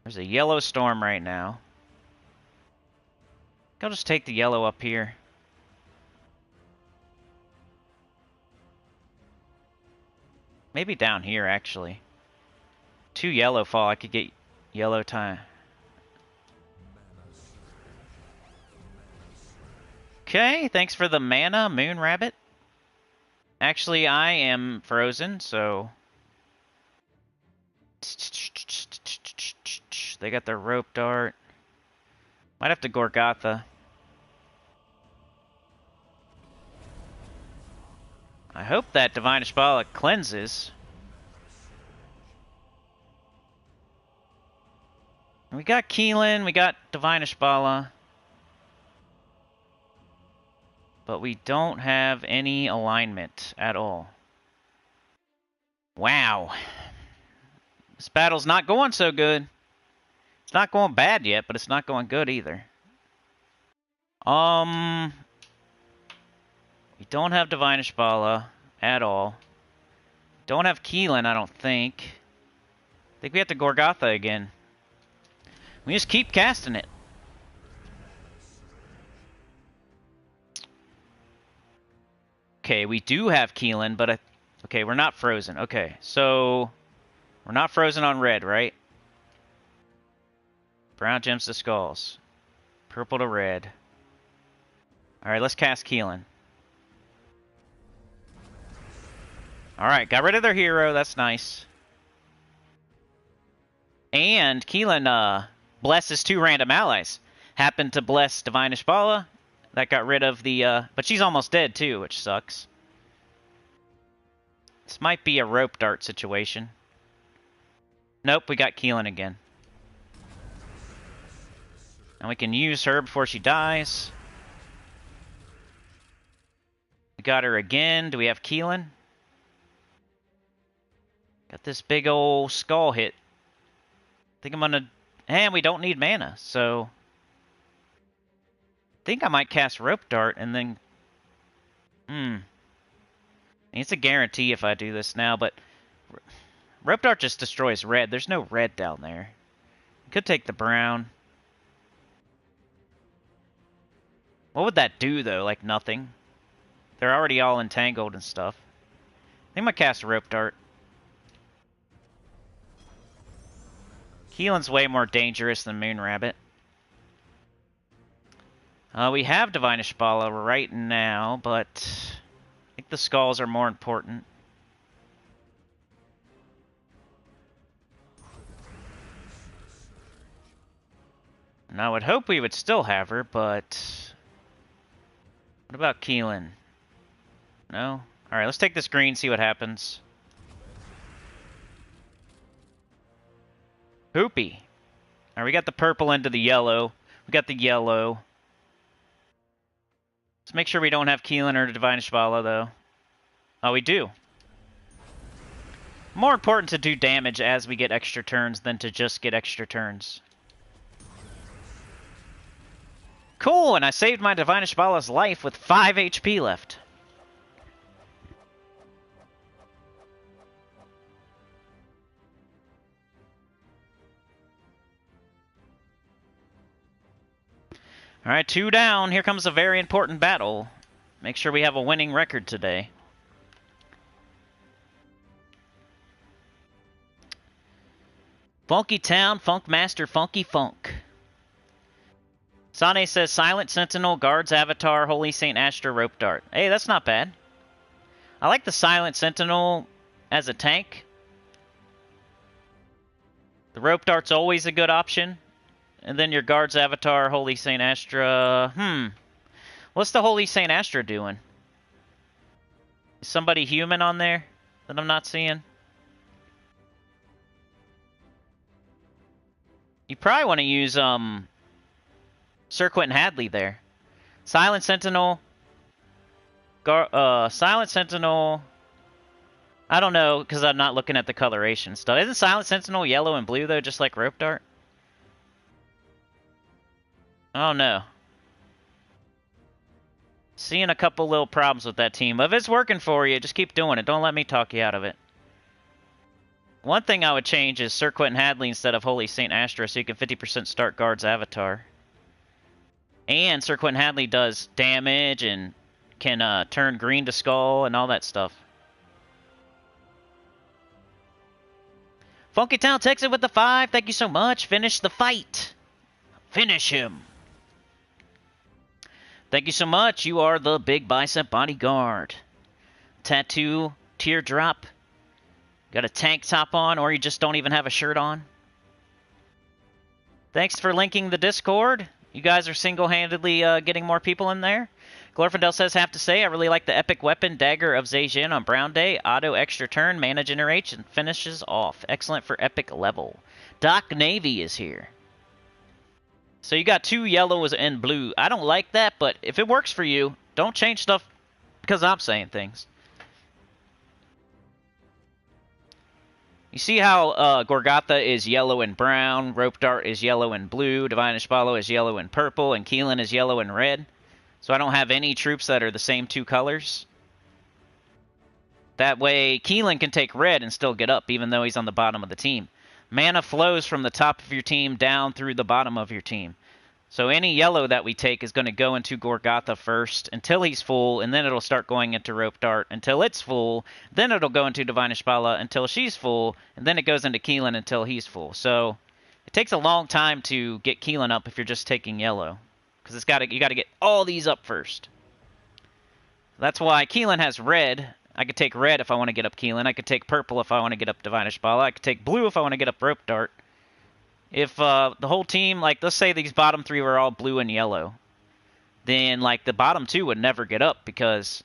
There's a yellow storm right now. I'll just take the yellow up here. Maybe down here, actually. 2 yellow fall, I could get yellow time. Okay, thanks for the mana, Moon Rabbit. Actually, I am frozen, so... They got their Rope Dart. Might have to Gorgatha. I hope that Divinish Bala cleanses. We got Keelan, we got Divinish Bala. But we don't have any alignment at all. Wow. This battle's not going so good. It's not going bad yet, but it's not going good either. We don't have Divinish Bala at all. Don't have Keelan, I don't think. I think we have to Gorgatha again. We just keep casting it. Okay, we do have Keelan, but okay, we're not frozen. Okay, so we're not frozen on red, right? Brown gems to skulls. Purple to red. Alright, let's cast Keelan. Alright, got rid of their hero. That's nice. And Keelan blesses 2 random allies. Happened to bless Divine Ishbala. That got rid of the... but she's almost dead, too, which sucks. This might be a rope dart situation. Nope, we got Keelan again. And we can use her before she dies. We got her again. Do we have Keelan? Got this big old skull hit. I think I'm gonna... And we don't need mana, so... I think I might cast Rope Dart and then... It's a guarantee if I do this now, but... Rope Dart just destroys red. There's no red down there. Could take the brown. What would that do, though? Like, nothing. They're already all entangled and stuff. I think I'm gonna cast Rope Dart. Keelan's way more dangerous than Moon Rabbit. We have Divine Ishbala right now, but I think the skulls are more important. And I would hope we would still have her, but... What about Keelan? No? Alright, let's take this green, see what happens. Hoopy. Alright, we got the purple into the yellow. We got the yellow. Let's make sure we don't have Keelan or Divine Ishbala, though. Oh, we do. More important to do damage as we get extra turns than to just get extra turns. Cool, and I saved my Divine Ishbala's life with 5 HP left. Alright, 2 down. Here comes a very important battle. Make sure we have a winning record today. Funky Town, Funk Master, Funky Funk. Sane says, Silent Sentinel, Guards Avatar, Holy Saint Astra, Rope Dart. Hey, that's not bad. I like the Silent Sentinel as a tank. The Rope Dart's always a good option. And then your Guards Avatar, Holy Saint Astra. What's the Holy Saint Astra doing? Is somebody human on there that I'm not seeing? You probably want to use, Sir Quentin Hadley there. Silent Sentinel. Silent Sentinel. I don't know, because I'm not looking at the coloration stuff. Isn't Silent Sentinel yellow and blue, though, just like Rope Dart? Oh, no. Seeing a couple little problems with that team. But if it's working for you, just keep doing it. Don't let me talk you out of it. One thing I would change is Sir Quentin Hadley instead of Holy Saint Astra, so you can 50% start Guard's Avatar. And Sir Quentin Hadley does damage and can turn green to skull and all that stuff. Funky Town takes it with the 5. Thank you so much. Finish the fight. Finish him. Thank you so much. You are the Big Bicep Bodyguard. Tattoo, teardrop. Got a tank top on, or you just don't even have a shirt on. Thanks for linking the Discord. You guys are single-handedly getting more people in there. Glorfindel says, have to say, I really like the epic weapon, Dagger of Zhejian on Brown Day. Auto extra turn, mana generation, finishes off. Excellent for epic level. Doc Navy is here. So you got 2 yellows and blue. I don't like that, but if it works for you, don't change stuff because I'm saying things. You see how Gorgatha is yellow and brown, Rope Dart is yellow and blue, Divine Ishbala is yellow and purple, and Keelan is yellow and red. So I don't have any troops that are the same 2 colors. That way, Keelan can take red and still get up, even though he's on the bottom of the team. Mana flows from the top of your team down through the bottom of your team. So any yellow that we take is going to go into Gorgatha first until he's full, and then it'll start going into Rope Dart until it's full. Then it'll go into Divine Ishbala until she's full, and then it goes into Keelan until he's full. So it takes a long time to get Keelan up if you're just taking yellow, because you got to get all these up first. That's why Keelan has red. I could take red if I want to get up Keelan. I could take purple if I want to get up Divine Ishbala. I could take blue if I want to get up Rope Dart. If the whole team, like, let's say these bottom three were all blue and yellow, then, like, the bottom two would never get up because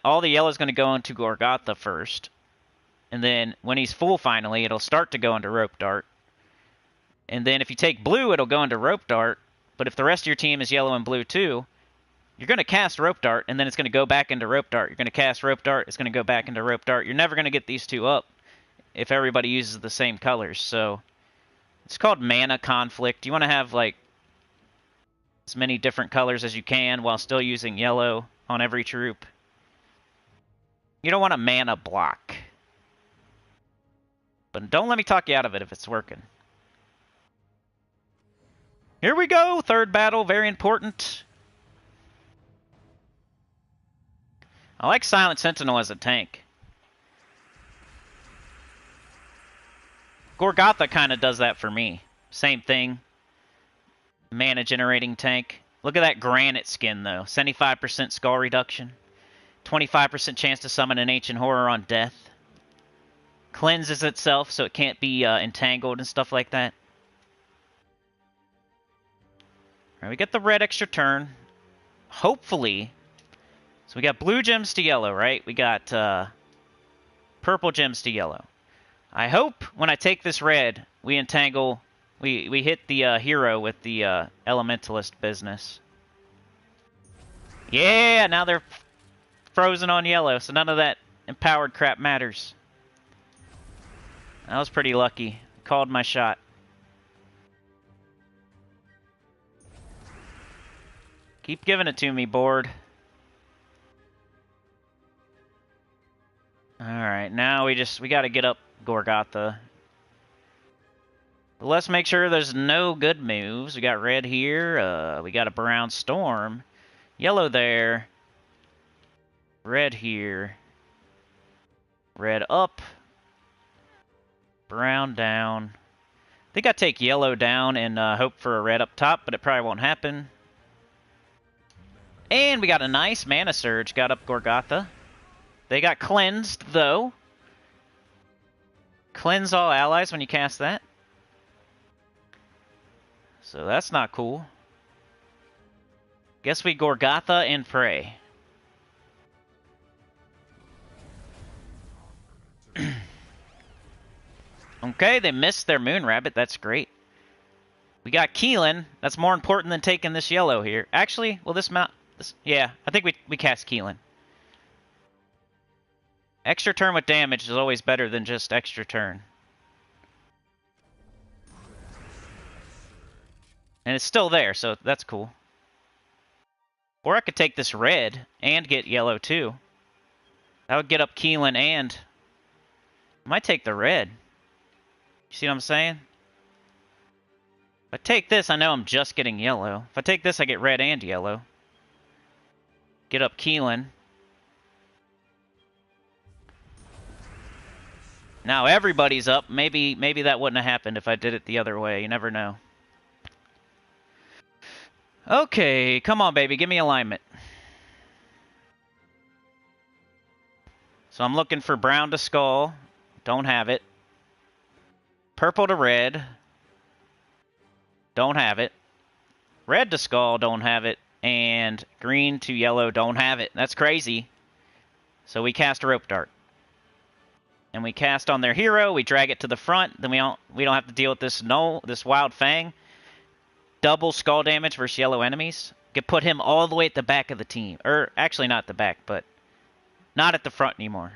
all the yellow's going to go into Gorgatha first. And then when he's full finally, it'll start to go into Rope Dart. And then if you take blue, it'll go into Rope Dart. But if the rest of your team is yellow and blue too, you're going to cast Rope Dart, and then it's going to go back into Rope Dart. You're going to cast Rope Dart, it's going to go back into Rope Dart. You're never going to get these two up if everybody uses the same colors. So it's called mana conflict. You want to have, like, as many different colors as you can while still using yellow on every troop. You don't want a mana block. But don't let me talk you out of it if it's working. Here we go! Third battle, very important. I like Silent Sentinel as a tank. Gorgatha kind of does that for me. Same thing. Mana generating tank. Look at that granite skin, though. 75% skull reduction. 25% chance to summon an ancient horror on death. Cleanses itself so it can't be entangled and stuff like that. Alright, we get the red extra turn. Hopefully. So we got blue gems to yellow, right? We got purple gems to yellow. I hope when I take this red, we entangle, we hit the hero with the elementalist business. Yeah, now they're frozen on yellow, so none of that empowered crap matters. That was pretty lucky. Called my shot. Keep giving it to me, board. Alright, now we gotta get up Gorgatha. But let's make sure there's no good moves. We got red here. We got a brown storm. Yellow there. Red here. Red up. Brown down. I think I take yellow down and hope for a red up top, but it probably won't happen. And we got a nice mana surge. Got up Gorgatha. They got cleansed, though. Cleanse all allies when you cast that. So that's not cool. Guess we Gorgatha and pray. Okay, they missed their Moon Rabbit. That's great. We got Keelan. That's more important than taking this yellow here. Actually, well, yeah, I think we cast Keelan. Extra turn with damage is always better than just extra turn. And it's still there, so that's cool. Or I could take this red and get yellow too. That would get up Keelan and... I might take the red. You see what I'm saying? If I take this, I know I'm just getting yellow. If I take this, I get red and yellow. Get up Keelan. Now everybody's up. Maybe that wouldn't have happened if I did it the other way. You never know. Okay, come on, baby. Give me alignment. So I'm looking for brown to skull. Don't have it. Purple to red. Don't have it. Red to skull. Don't have it. And green to yellow. Don't have it. That's crazy. So we cast a Rope Dart. And we cast on their hero, we drag it to the front, then we don't have to deal with this Wild Fang. Double skull damage versus yellow enemies. Could put him all the way at the back of the team. Or, actually not the back, but not at the front anymore.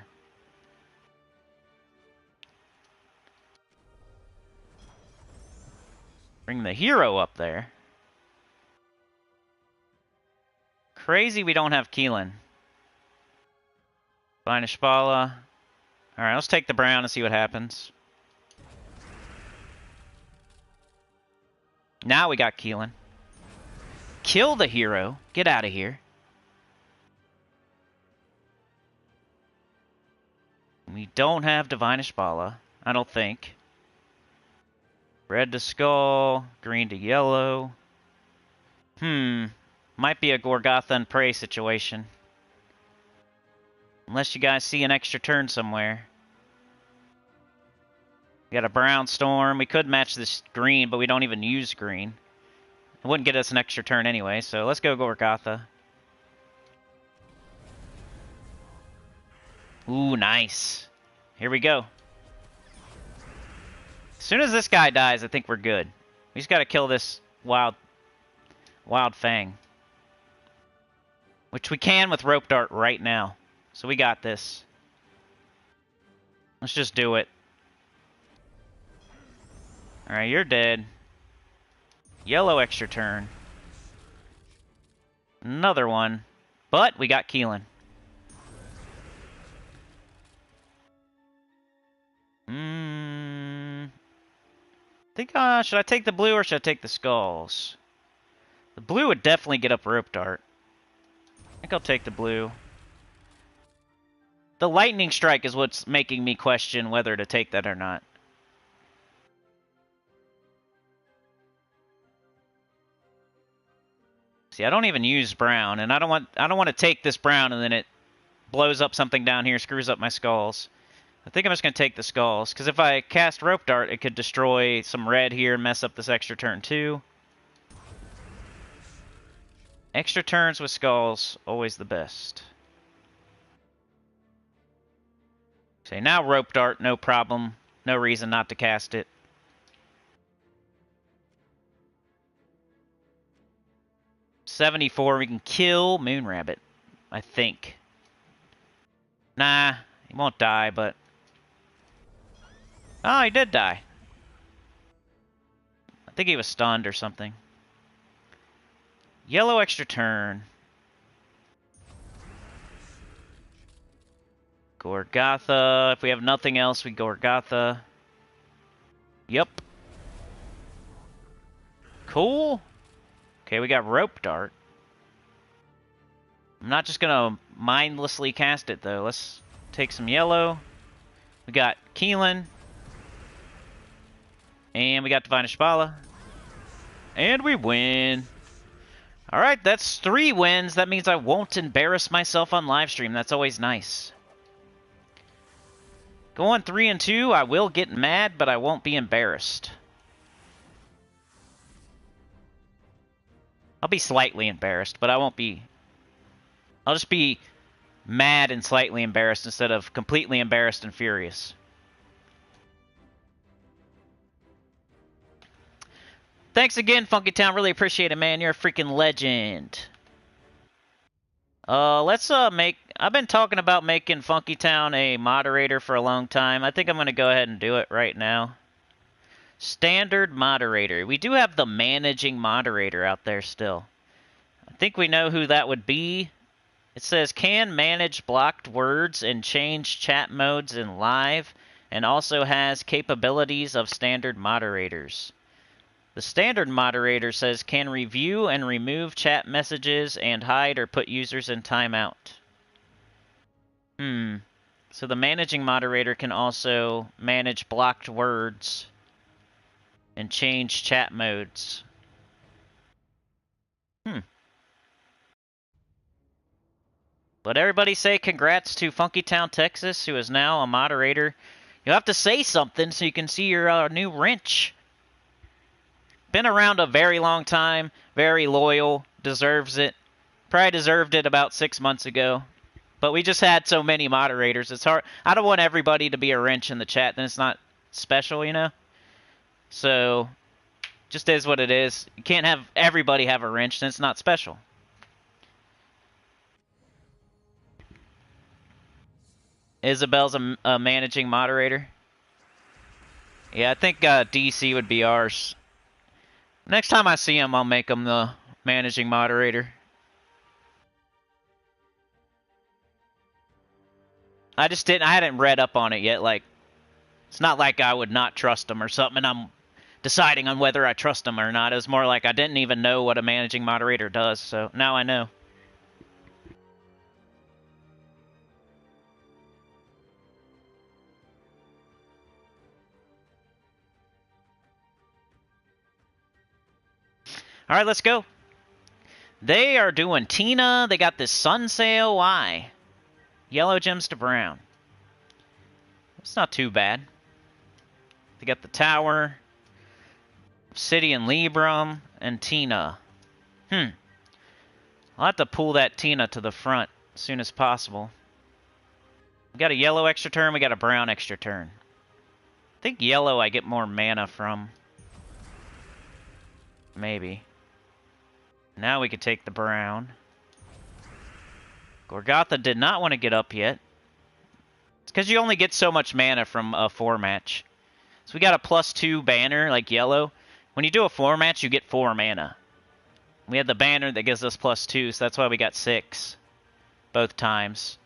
Bring the hero up there. Crazy we don't have Keelan. Ishbala. Alright, let's take the brown and see what happens. Now we got Keelan. kill the hero. Get out of here. We don't have Divine Ishbala, I don't think. Red to skull, green to yellow. Might be a Gorgotha and Prey situation. Unless you guys see an extra turn somewhere. We got a brown storm. We could match this green, but we don't even use green. It wouldn't get us an extra turn anyway, so let's go Gorgotha. Ooh, nice. Here we go. As soon as this guy dies, I think we're good. We just gotta kill this Wild Fang. Which we can with Rope Dart right now. So we got this. Let's just do it. Alright, you're dead. Yellow extra turn. Another one. But we got Keelan. Should I take the blue or should I take the skulls? The blue would definitely get up Rope Dart. I think I'll take the blue. The lightning strike is what's making me question whether to take that or not. See, I don't even use brown, and I don't want to take this brown and then it blows up something down here, screws up my skulls. I think I'm just going to take the skulls, because if I cast Rope Dart, it could destroy some red here and mess up this extra turn too. Extra turns with skulls, always the best. Okay, now Rope Dart, no problem. No reason not to cast it. $74, we can kill Moon Rabbit, I think. Nah, he won't die, but... Oh, he did die. I think he was stunned or something. Yellow extra turn. Gorgotha. If we have nothing else, we Gorgotha. Yep. Cool. Okay, we got Rope Dart. I'm not just gonna mindlessly cast it, though. Let's take some yellow. We got Keelan. And we got Divine Ishbala. And we win. Alright, that's 3 wins. That means I won't embarrass myself on livestream. That's always nice. Going 3-2, I will get mad, but I won't be embarrassed. I'll be slightly embarrassed, but I won't be... I'll just be mad and slightly embarrassed instead of completely embarrassed and furious. Thanks again, Funky Town. Really appreciate it, man. You're a freaking legend. Let's make... I've been talking about making Funky Town a moderator for a long time. I think I'm going to go ahead and do it right now. Standard moderator. We do have the managing moderator out there still. I think we know who that would be. It says, can manage blocked words and change chat modes in live, and also has capabilities of standard moderators. The standard moderator says, can review and remove chat messages and hide or put users in timeout. So the managing moderator can also manage blocked words and change chat modes. But everybody say congrats to Funky Town, Texas, who is now a moderator. You'll have to say something so you can see your new wrench. Been around a very long time, very loyal, deserves it. Probably deserved it about 6 months ago. But we just had so many moderators, it's hard. I don't want everybody to be a wrench in the chat, then it's not special, you know? So, just is what it is. You can't have everybody have a wrench, then it's not special. Isabel's a managing moderator. Yeah, I think DC would be ours. Next time I see him, I'll make him the managing moderator. I hadn't read up on it yet. Like, it's not like I would not trust him or something, and I'm deciding on whether I trust them or not. It was more like I didn't even know what a managing moderator does, so now I know. All right, let's go. They are doing Tina. They got this sun sail. Why? Yellow gems to brown. It's not too bad. They got the tower, Obsidian Libram, and Tina. I'll have to pull that Tina to the front as soon as possible. We got a yellow extra turn. We got a brown extra turn. I think yellow I get more mana from. Maybe. Now we could take the brown. Gorgatha did not want to get up yet. It's because you only get so much mana from a 4-match. So we got a +2 banner, like yellow. When you do a 4-match, you get 4 mana. We had the banner that gives us +2, so that's why we got 6. Both times.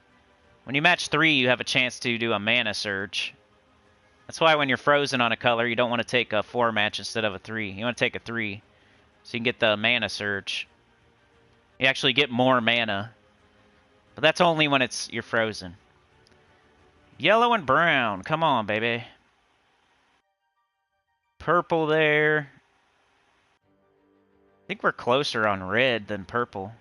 When you match 3, you have a chance to do a mana surge. That's why when you're frozen on a color, you don't want to take a 4-match instead of a 3. You want to take a 3. So you can get the mana surge. You actually get more mana. But that's only when you're frozen. Yellow and brown. Come on, baby. Purple there. I think we're closer on red than purple.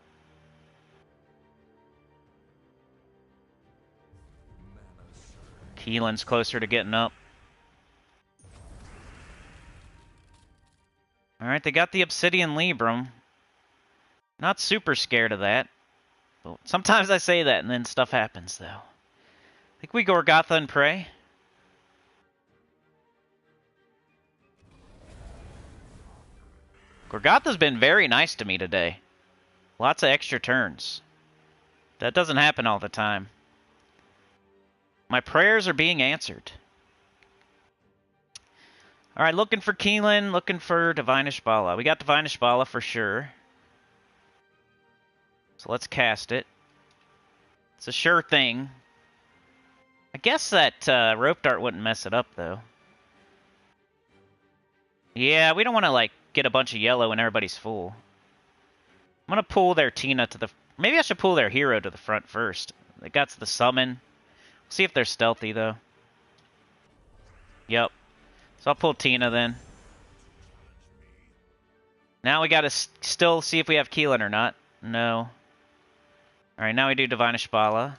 Keelan's closer to getting up. Alright, they got the Obsidian Libram. Not super scared of that. But sometimes I say that and then stuff happens, though. I think we Gorgatha and pray. Gorgatha's been very nice to me today. Lots of extra turns. That doesn't happen all the time. My prayers are being answered. Alright, looking for Keelan, looking for Divine Ishbala. We got Divine Ishbala for sure. So let's cast it. It's a sure thing. I guess that rope dart wouldn't mess it up, though. Yeah, we don't want to, like, get a bunch of yellow when everybody's full. I'm going to pull their Tina to the... Maybe I should pull their hero to the front first. They got the summon. See if they're stealthy, though. Yep. So I'll pull Tina, then. Now we got to still see if we have Keelan or not. No. Alright, now we do Divine Ishbala.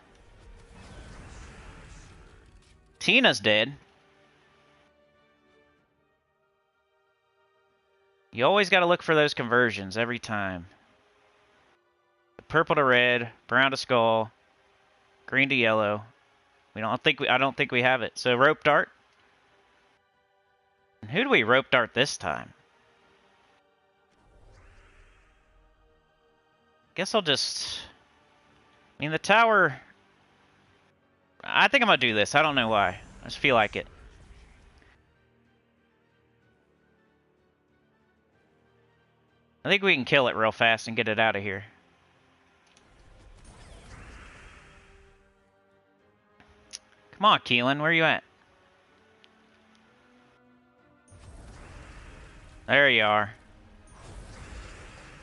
Tina's dead. You always got to look for those conversions every time. Purple to red, brown to skull, green to yellow. I don't think we have it. So rope dart. And who do we rope dart this time? Guess I'll just... I mean, the tower... I think I'm going to do this. I don't know why. I just feel like it. I think we can kill it real fast and get it out of here. Come on, Keelan. Where are you at? There you are.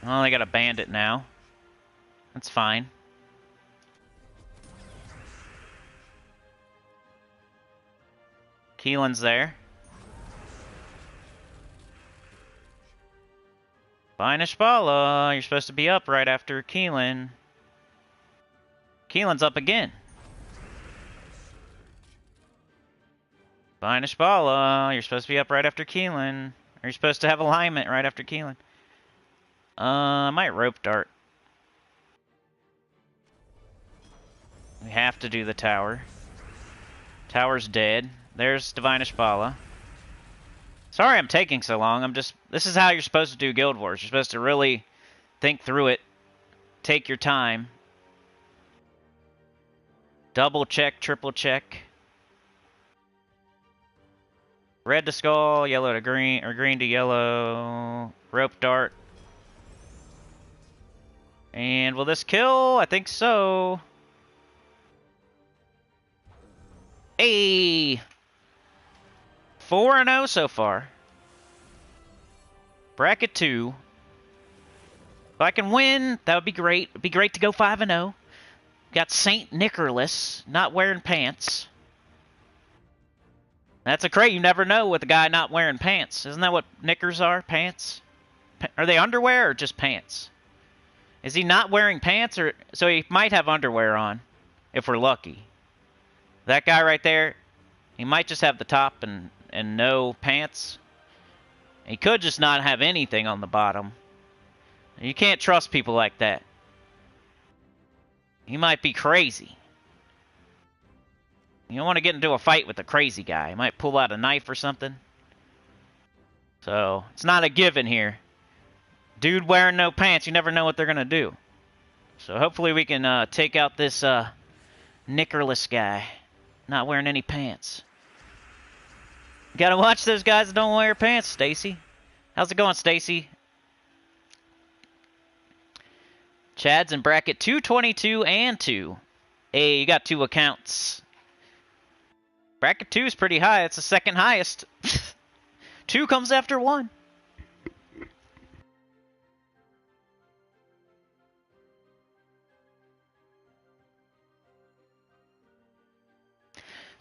Well, they got a bandit now. That's fine. Keelan's there. Divine Ishbala, you're supposed to be up right after Keelan. Keelan's up again. Divine Ishbala, you're supposed to be up right after Keelan. Or you're supposed to have alignment right after Keelan. I might rope dart. We have to do the tower. Tower's dead. There's Divine Ishbala. Sorry I'm taking so long. This is how you're supposed to do Guild Wars. You're supposed to really think through it. Take your time. Double check, triple check. Red to skull, yellow to green, or green to yellow. Rope dart. And will this kill? I think so. Hey! 4-0 so far. Bracket 2. If I can win, that would be great. It'd be great to go 5-0. Got Saint Nicholas not wearing pants. That's a crate. You never know with a guy not wearing pants. Isn't that what knickers are? Pants? Are they underwear or just pants? Is he not wearing pants? Or so he might have underwear on, if we're lucky. That guy right there, he might just have the top and no pants. He could just not have anything on the bottom. You can't trust people like that. He might be crazy. You don't want to get into a fight with a crazy guy. He might pull out a knife or something. So, it's not a given here. Dude wearing no pants, you never know what they're going to do. So hopefully we can take out this knickerless guy. Not wearing any pants. You gotta watch those guys that don't wear pants, Stacy. How's it going, Stacy? Chad's in bracket 222 and 2. Hey, you got 2 accounts. Bracket 2 is pretty high. It's the second highest. 2 comes after 1.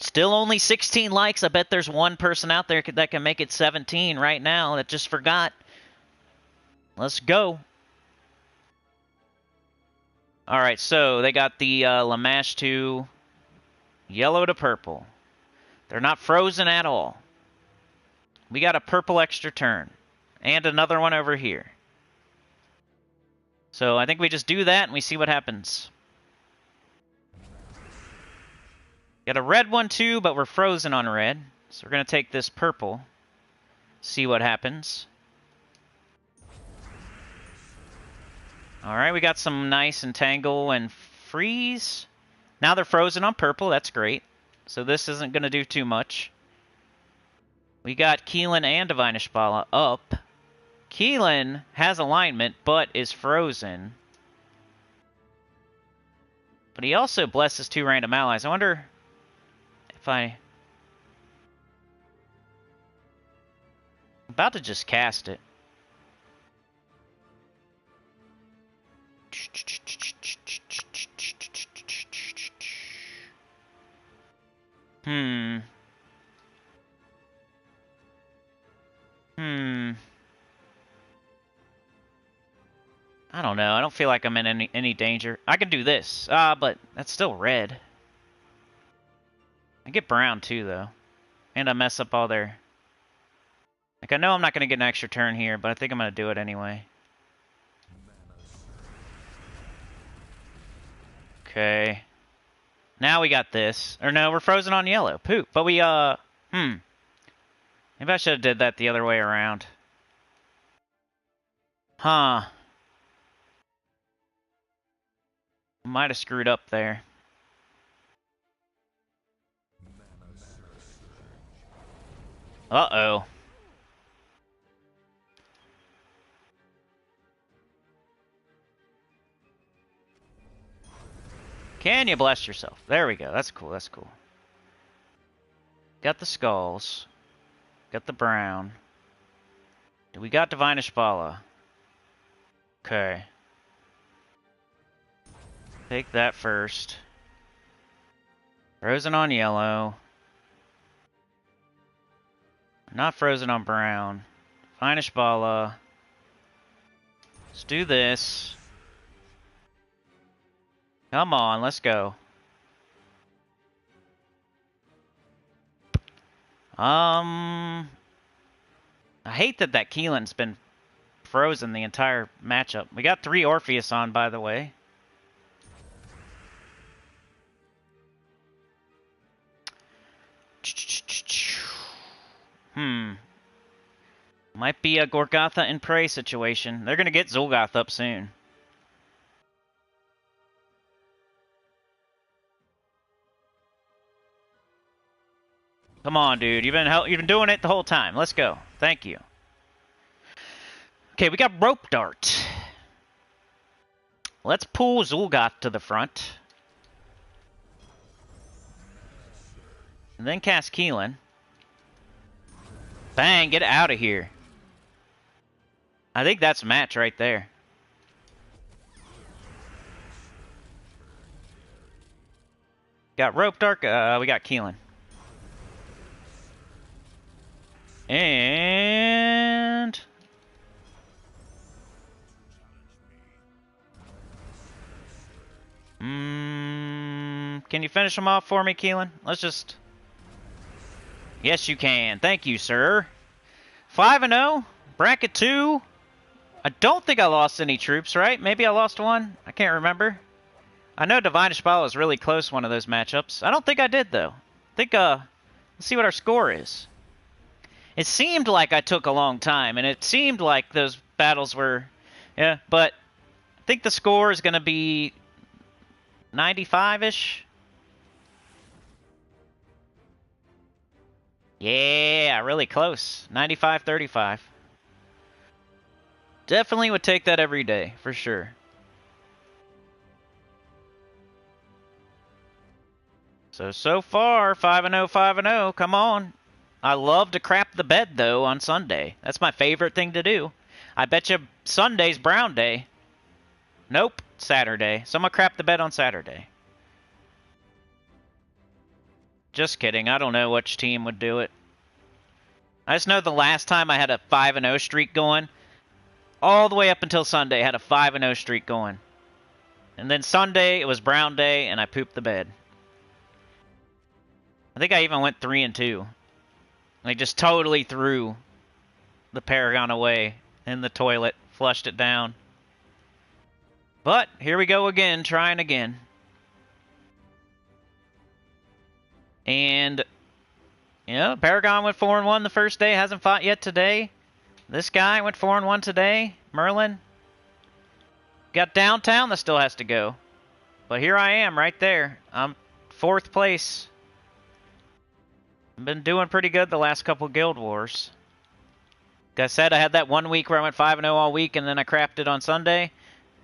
Still only 16 likes. I bet there's one person out there that can make it 17 right now that just forgot. Let's go. Alright, so they got the Lamash 2 yellow to purple. They're not frozen at all. We got a purple extra turn. And another one over here. So I think we just do that and we see what happens. Got a red one too, but we're frozen on red. So we're going to take this purple. See what happens. Alright, we got some nice entangle and freeze. Now they're frozen on purple. That's great. So this isn't going to do too much. We got Keelan and Divine Ishbala up. Keelan has alignment, but is frozen. But he also blesses 2 random allies. I wonder if I'm about to just cast it. I don't know. I don't feel like I'm in any danger. I can do this. But that's still red. I get brown too, though. And I mess up all their... Like, I know I'm not going to get an extra turn here, but I think I'm going to do it anyway. Okay. Now we got this. Or no, we're frozen on yellow. Poop. But we, Maybe I should have did that the other way around. Huh. Might have screwed up there. Uh-oh. Can you bless yourself? There we go. That's cool. That's cool. Got the skulls. Got the brown. We got Divine Ishbala. Okay. Take that first. Frozen on yellow. Not frozen on brown. Divine Ishbala. Let's do this. Come on, let's go. I hate that Keelan's been frozen the entire matchup. We got 3 Orpheus on, by the way. Might be a Gorgotha and Prey situation. They're going to get Zul'Goth up soon. Come on, dude. You've been doing it the whole time. Let's go. Thank you. Okay, we got Rope Dart. Let's pull Zul'Goth to the front. And then cast Keelan. Bang, get out of here. I think that's a match right there. Got Rope Dark. We got Keelan. And... can you finish them off for me, Keelan? Let's just... Yes, you can. Thank you, sir. 5-0. Bracket 2. I don't think I lost any troops, right? Maybe I lost one? I can't remember. I know Divine Spell was really close one of those matchups. I don't think I did, though. I think, let's see what our score is. It seemed like I took a long time, and it seemed like those battles were... Yeah, but I think the score is going to be 95-ish. Yeah, really close. 95-35. Definitely would take that every day, for sure. So far, 5-0, 5-0. Come on. I love to crap the bed, though, on Sunday. That's my favorite thing to do. I bet you Sunday's Brown Day. Nope, Saturday. So I'm going to crap the bed on Saturday. Just kidding. I don't know which team would do it. I just know the last time I had a 5-0 streak going, all the way up until Sunday, I had a 5-0 streak going. And then Sunday, it was Brown Day, and I pooped the bed. I think I even went 3-2. I just totally threw the Paragon away in the toilet, flushed it down. But here we go again, trying again. And, you know, Paragon went 4-1 the first day, hasn't fought yet today. This guy went 4-1 today, Merlin. Got Downtown that still has to go. But here I am, right there. I'm 4th place. I've been doing pretty good the last couple Guild Wars. Like I said, I had that 1 week where I went 5-0 all week, and then I crapped it on Sunday.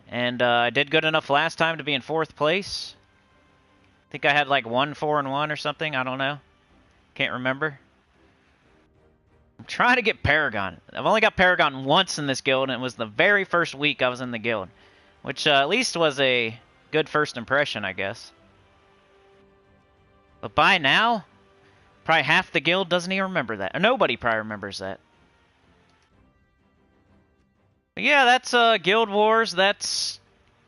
And I did good enough last time to be in 4th place. I think I had like 1-4-1 or something. I don't know. Can't remember. I'm trying to get Paragon. I've only got Paragon once in this guild, and it was the very first week I was in the guild. Which at least was a good first impression, I guess. But by now, probably half the guild doesn't even remember that. Or nobody probably remembers that. But yeah, that's Guild Wars. That's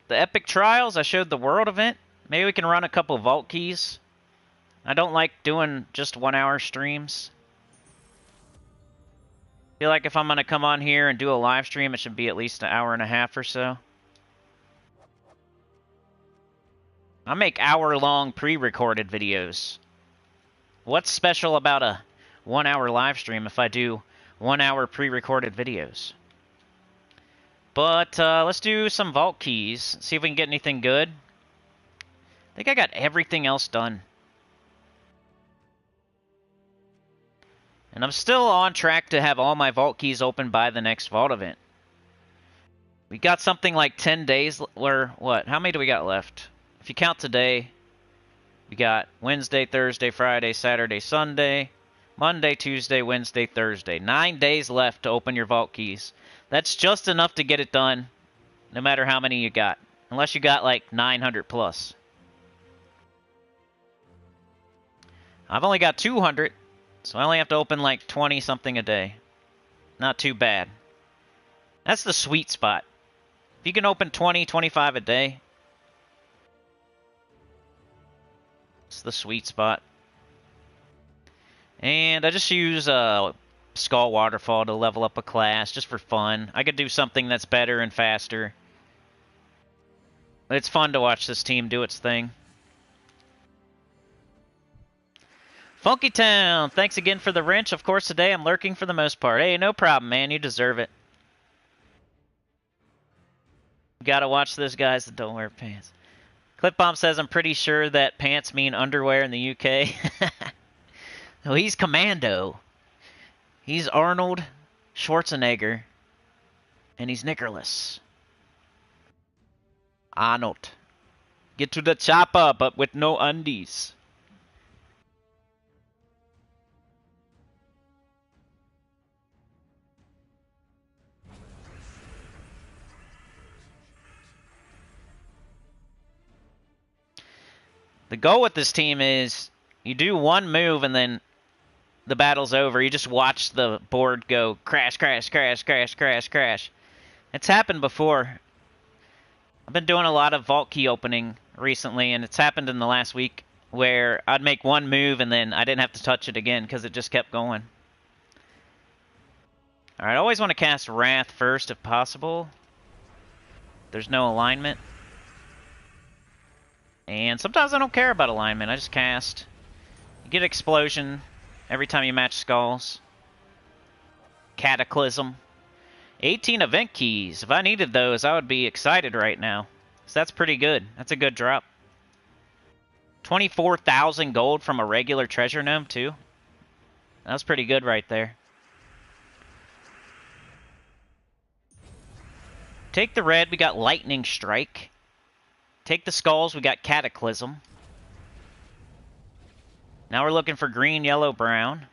the Epic Trials. I showed the World event. Maybe we can run a couple Vault Keys. I don't like doing just 1 hour streams. I feel like if I'm going to come on here and do a live stream, it should be at least 1.5 hours or so. I make hour-long pre-recorded videos. What's special about a 1 hour live stream if I do 1 hour pre-recorded videos? But let's do some Vault Keys, see if we can get anything good. I think I got everything else done. And I'm still on track to have all my Vault Keys open by the next Vault event. We got something like 10 days where, what? How many do we got left? If you count today, we got Wednesday, Thursday, Friday, Saturday, Sunday, Monday, Tuesday, Wednesday, Thursday. 9 days left to open your Vault Keys. That's just enough to get it done, no matter how many you got. Unless you got like 900 plus. I've only got 200, so I only have to open like 20 something a day. Not too bad. That's the sweet spot. If you can open 20, 25 a day, it's the sweet spot. And I just use Skull Waterfall to level up a class, just for fun. I could do something that's better and faster. But it's fun to watch this team do its thing. Funky Town, thanks again for the wrench. Of course, today I'm lurking for the most part. Hey, no problem, man. You deserve it. You gotta watch those guys that don't wear pants. Clip Bomb says, I'm pretty sure that pants mean underwear in the UK. Oh, he's Commando. He's Arnold Schwarzenegger. And he's knickerless. Arnold. Get to the chopper, but with no undies. The goal with this team is you do one move and then the battle's over. You just watch the board go crash, crash, crash, crash, crash, crash. It's happened before. I've been doing a lot of vault key opening recently, and it's happened in the last week where I'd make one move and then I didn't have to touch it again because it just kept going. Alright, I always want to cast Wrath first if possible. There's no alignment. And sometimes I don't care about alignment, I just cast. You get Explosion every time you match skulls. Cataclysm. 18 event keys. If I needed those, I would be excited right now. So that's pretty good. That's a good drop. 24,000 gold from a regular treasure gnome, too. That was pretty good right there. Take the red, we got Lightning Strike. Take the skulls, we got Cataclysm. Now we're looking for green, yellow, brown.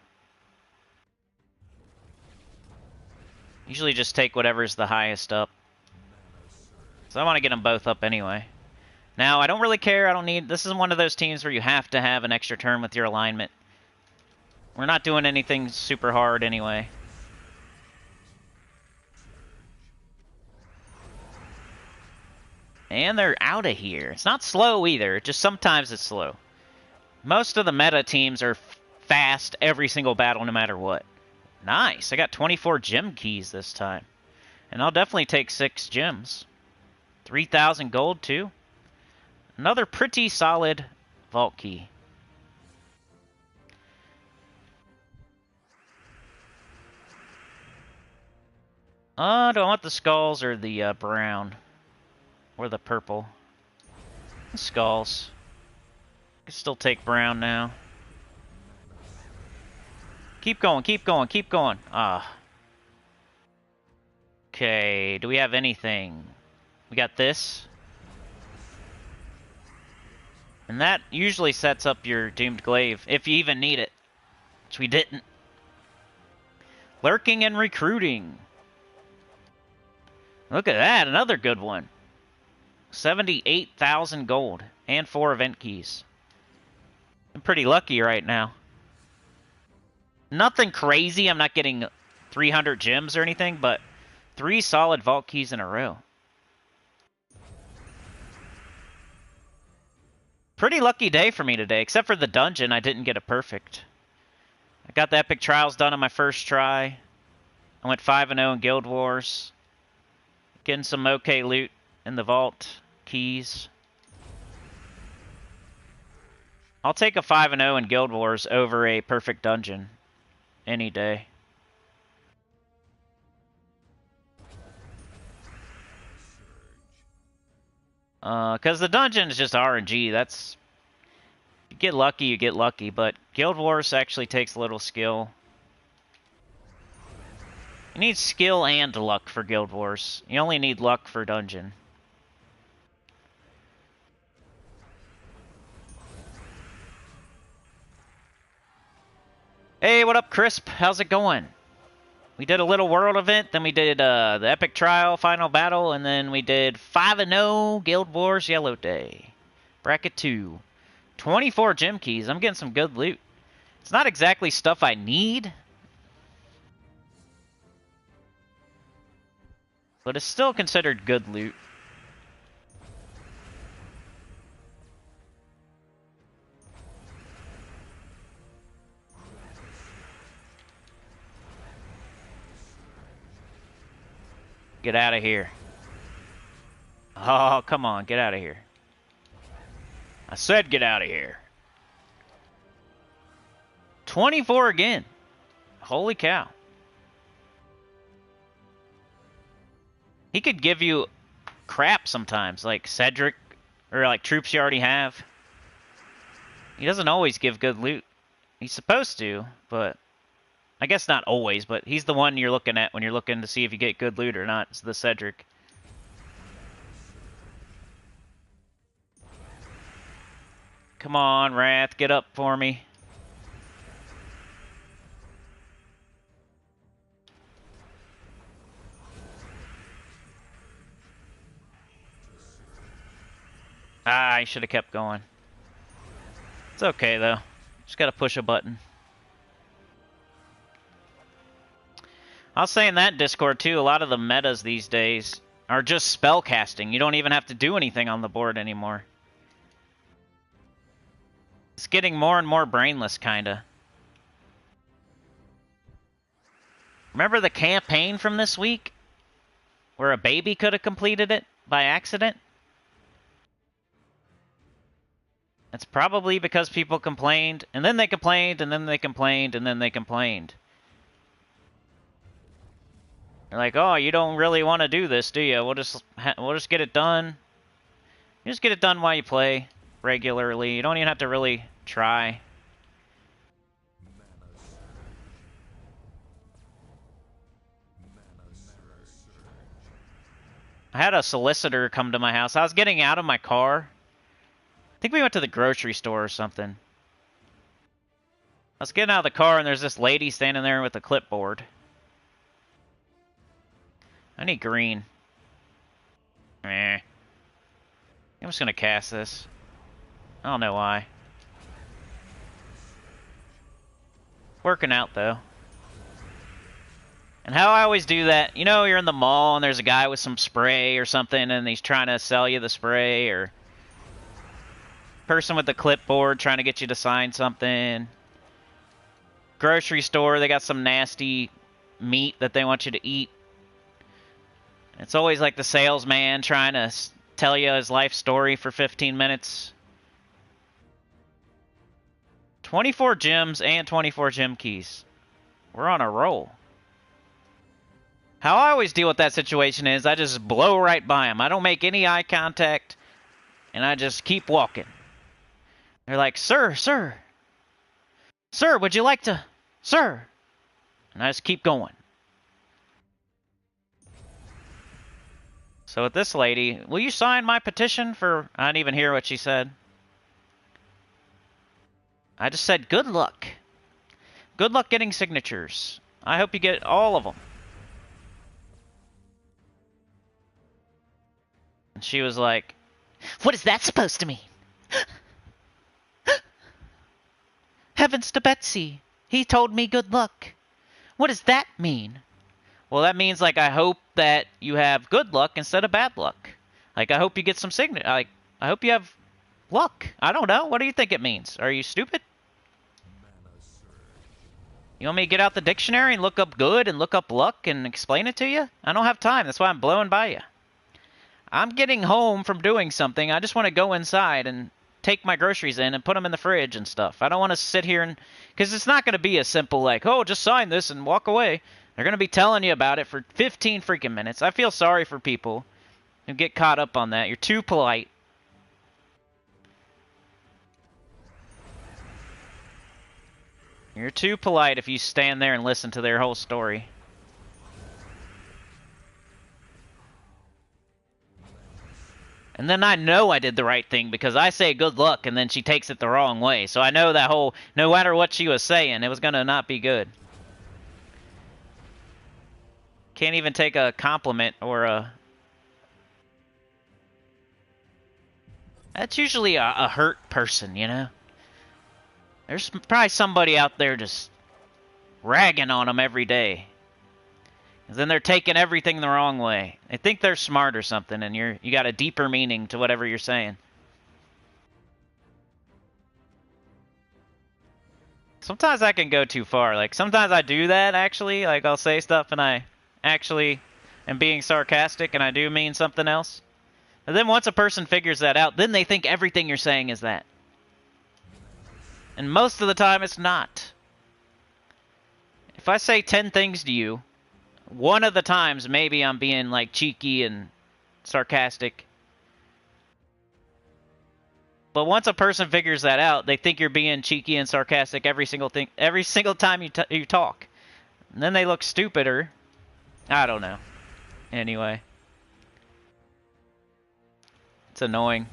Usually just take whatever's the highest up. So I want to get them both up anyway. Now, I don't really care. I don't need... This is one of those teams where you have to have an extra turn with your alignment. We're not doing anything super hard anyway. And they're out of here. It's not slow either. Just sometimes it's slow. Most of the meta teams are fast every single battle no matter what. Nice. I got 24 gem keys this time. And I'll definitely take 6 gems. 3,000 gold too. Another pretty solid vault key. Do I want the skulls or the brown? Or the purple? The skulls. I can still take brown now. Keep going, keep going, keep going. Ah. Okay, do we have anything? We got this. And that usually sets up your Doomed Glaive, if you even need it. Which we didn't. Lurking and Recruiting. Look at that, another good one. 78,000 gold and 4 event keys. I'm pretty lucky right now. Nothing crazy, I'm not getting 300 gems or anything, but 3 solid vault keys in a row. Pretty lucky day for me today, except for the dungeon, I didn't get a perfect. I got the Epic Trials done on my first try. I went 5-0 in Guild Wars. Getting some okay loot in the vault keys. I'll take a 5-0 in Guild Wars over a perfect dungeon any day. Because the dungeon is just RNG. That's... You get lucky, but Guild Wars actually takes a little skill. You need skill and luck for Guild Wars. You only need luck for dungeon. Hey, what up, Crisp? How's it going? We did a little world event, then we did the Epic Trial Final Battle, and then we did 5-0 Guild Wars Yellow Day. Bracket 2. 24 gem keys. I'm getting some good loot. It's not exactly stuff I need, but it's still considered good loot. Get out of here. Oh, come on, get out of here. I said get out of here. 24 again. Holy cow. He could give you crap sometimes, like Cedric, or like troops you already have. He doesn't always give good loot. He's supposed to, but I guess not always, but he's the one you're looking at when you're looking to see if you get good loot or not. It's the Cedric. Come on, Wrath, get up for me. Ah, I should have kept going. It's okay, though. Just gotta push a button. I was saying that in Discord, too. A lot of the metas these days are just spell casting. You don't even have to do anything on the board anymore. It's getting more and more brainless, kinda. Remember the campaign from this week? Where a baby could have completed it by accident? It's probably because people complained, and then they complained, and then they complained, and then they complained. They're like, oh, you don't really want to do this, do you? We'll just get it done. You just get it done while you play regularly. You don't even have to really try. I had a solicitor come to my house. I was getting out of my car. I think we went to the grocery store or something. I was getting out of the car, and there's this lady standing there with a clipboard. I need green. Meh. I'm just gonna cast this. I don't know why. Working out, though. And how I always do that, you know, you're in the mall and there's a guy with some spray or something and he's trying to sell you the spray, or person with the clipboard trying to get you to sign something. Grocery store, they got some nasty meat that they want you to eat. It's always like the salesman trying to tell you his life story for 15 minutes. 24 gems and 24 gem keys. We're on a roll. How I always deal with that situation is I just blow right by them. I don't make any eye contact, and I just keep walking. They're like, sir, sir. Sir, would you like to... Sir. And I just keep going. So with this lady, will you sign my petition for... I didn't even hear what she said. I just said, good luck. Good luck getting signatures. I hope you get all of them. And she was like, what is that supposed to mean? Heavens to Betsy. He told me good luck. What does that mean? Well, that means, like, I hope that you have good luck instead of bad luck. Like, I hope you get some I hope you have luck. I don't know. What do you think it means? Are you stupid? You want me to get out the dictionary and look up good and look up luck and explain it to you? I don't have time. That's why I'm blowing by you. I'm getting home from doing something. I just want to go inside and take my groceries in and put them in the fridge and stuff. I don't want to sit here and... Because it's not going to be a simple, like, oh, just sign this and walk away. They're going to be telling you about it for 15 freaking minutes. I feel sorry for people who get caught up on that. You're too polite. You're too polite if you stand there and listen to their whole story. And then I know I did the right thing because I say good luck and then she takes it the wrong way. So I know that whole, no matter what she was saying, it was going to not be good. Can't even take a compliment or a... That's usually a hurt person, you know? There's probably somebody out there just ragging on them every day. And then they're taking everything the wrong way. They think they're smart or something, and you got a deeper meaning to whatever you're saying. Sometimes I can go too far. Like, sometimes I do that, actually. Like, I'll say stuff and I actually am being sarcastic and I do mean something else. And then once a person figures that out, then they think everything you're saying is that. And most of the time, it's not. If I say 10 things to you, one of the times, maybe I'm being, like, cheeky and sarcastic. But once a person figures that out, they think you're being cheeky and sarcastic every single time you talk. And then they look stupider. I don't know. Anyway. It's annoying.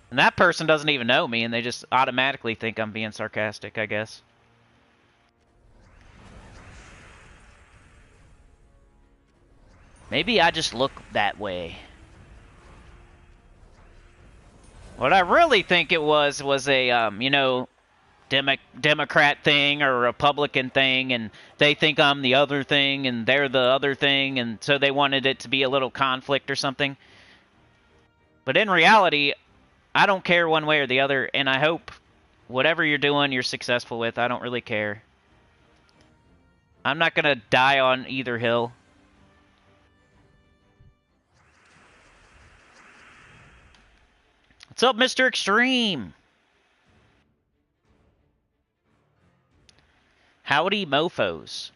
And that person doesn't even know me, and they just automatically think I'm being sarcastic, I guess. Maybe I just look that way. What I really think it was a, you know, Democrat thing or a Republican thing, and they think I'm the other thing, and they're the other thing, and so they wanted it to be a little conflict or something. But in reality, I don't care one way or the other, and I hope whatever you're doing, you're successful with. I don't really care. I'm not going to die on either hill. What's up, Mr. Extreme? Howdy, mofos.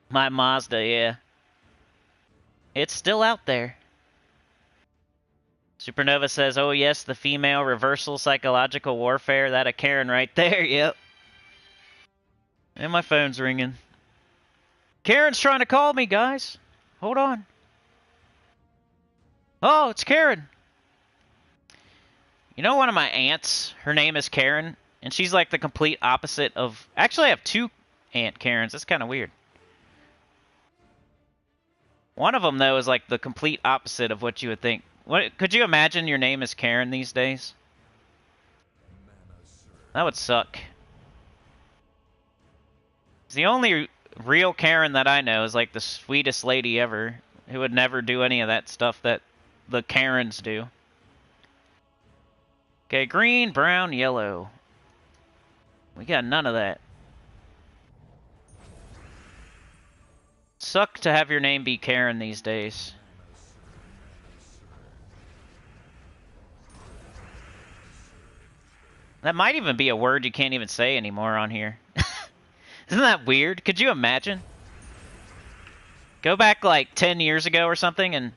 My Mazda, yeah. It's still out there. Supernova says, oh yes, the female reversal psychological warfare. That a Karen right there, yep. And my phone's ringing. Karen's trying to call me, guys. Hold on. Oh, it's Karen. You know one of my aunts, her name is Karen, and she's like the complete opposite of... Actually, I have two Aunt Karens. That's kind of weird. One of them, though, is like the complete opposite of what you would think. What, could you imagine your name is Karen these days? That would suck. The only real Karen that I know is like the sweetest lady ever, who would never do any of that stuff that the Karens do. Okay, green, brown, yellow. We got none of that. Suck to have your name be Karen these days. That might even be a word you can't even say anymore on here. Isn't that weird? Could you imagine? Go back like 10 years ago or something and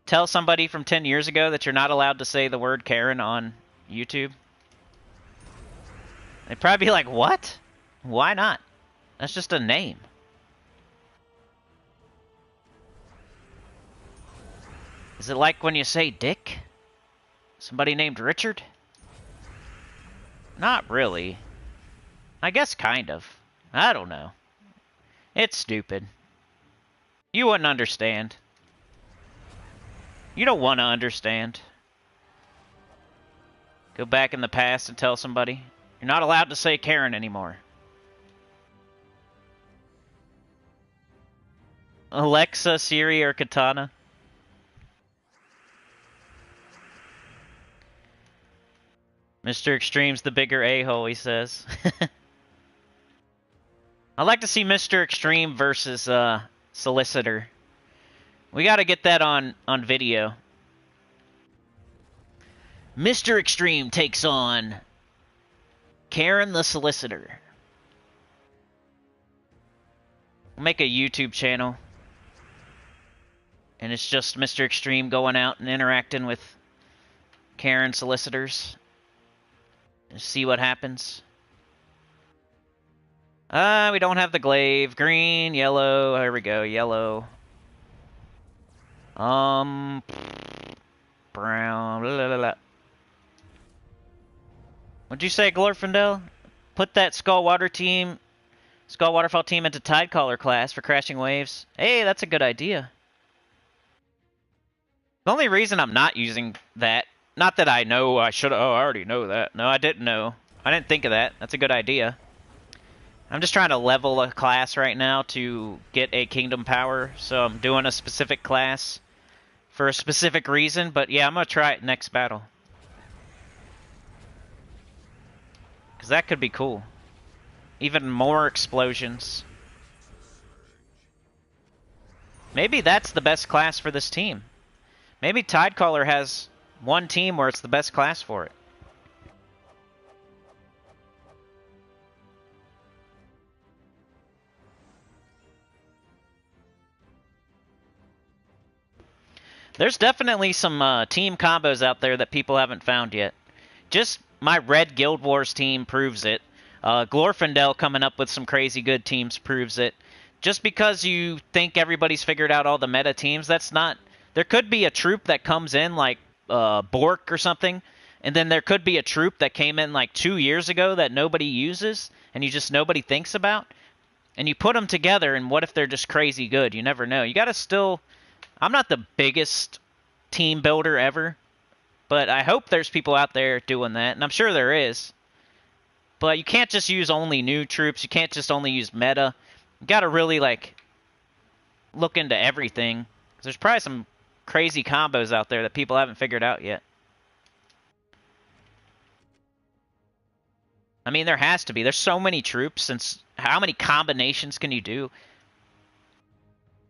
tell somebody from 10 years ago that you're not allowed to say the word Karen on YouTube. They'd probably be like, what? Why not? That's just a name. Is it like when you say Dick? Somebody named Richard? Not really. I guess kind of. I don't know. It's stupid. You wouldn't understand. You don't want to understand. Go back in the past and tell somebody. You're not allowed to say Karen anymore. Alexa, Siri, or Katana? Mr. Extreme's the bigger a-hole, he says. I'd like to see Mr. Extreme versus Solicitor. We gotta get that on video. Mr. Extreme takes on Karen the Solicitor. We'll make a YouTube channel. And it's just Mr. Extreme going out and interacting with Karen solicitors. See what happens. We don't have the glaive. Green, yellow. Here we go. Yellow. Brown. Blah, blah, blah. What'd you say, Glorfindel? Put that Skull Waterfall team into Tidecaller class for crashing waves. Hey, that's a good idea. The only reason I'm not using that, not that I know I should have, oh, I already know that. No, I didn't know. I didn't think of that. That's a good idea. I'm just trying to level a class right now to get a kingdom power, so I'm doing a specific class for a specific reason, but yeah, I'm going to try it next battle. Because that could be cool. Even more explosions. Maybe that's the best class for this team. Maybe Tidecaller has one team where it's the best class for it. There's definitely some team combos out there that people haven't found yet. Just my Red Guild Wars team proves it. Glorfindel coming up with some crazy good teams proves it. Just because you think everybody's figured out all the meta teams, that's not... There could be a troop that comes in like Bork or something, and then there could be a troop that came in like 2 years ago that nobody uses, and nobody thinks about, and you put them together, and what if they're just crazy good? You never know. You gotta still... I'm not the biggest team builder ever. But I hope there's people out there doing that, and I'm sure there is. But you can't just use only new troops. You can't just only use meta. You gotta really, like, look into everything. There's probably some crazy combos out there that people haven't figured out yet. I mean, there has to be. There's so many troops, and how many combinations can you do?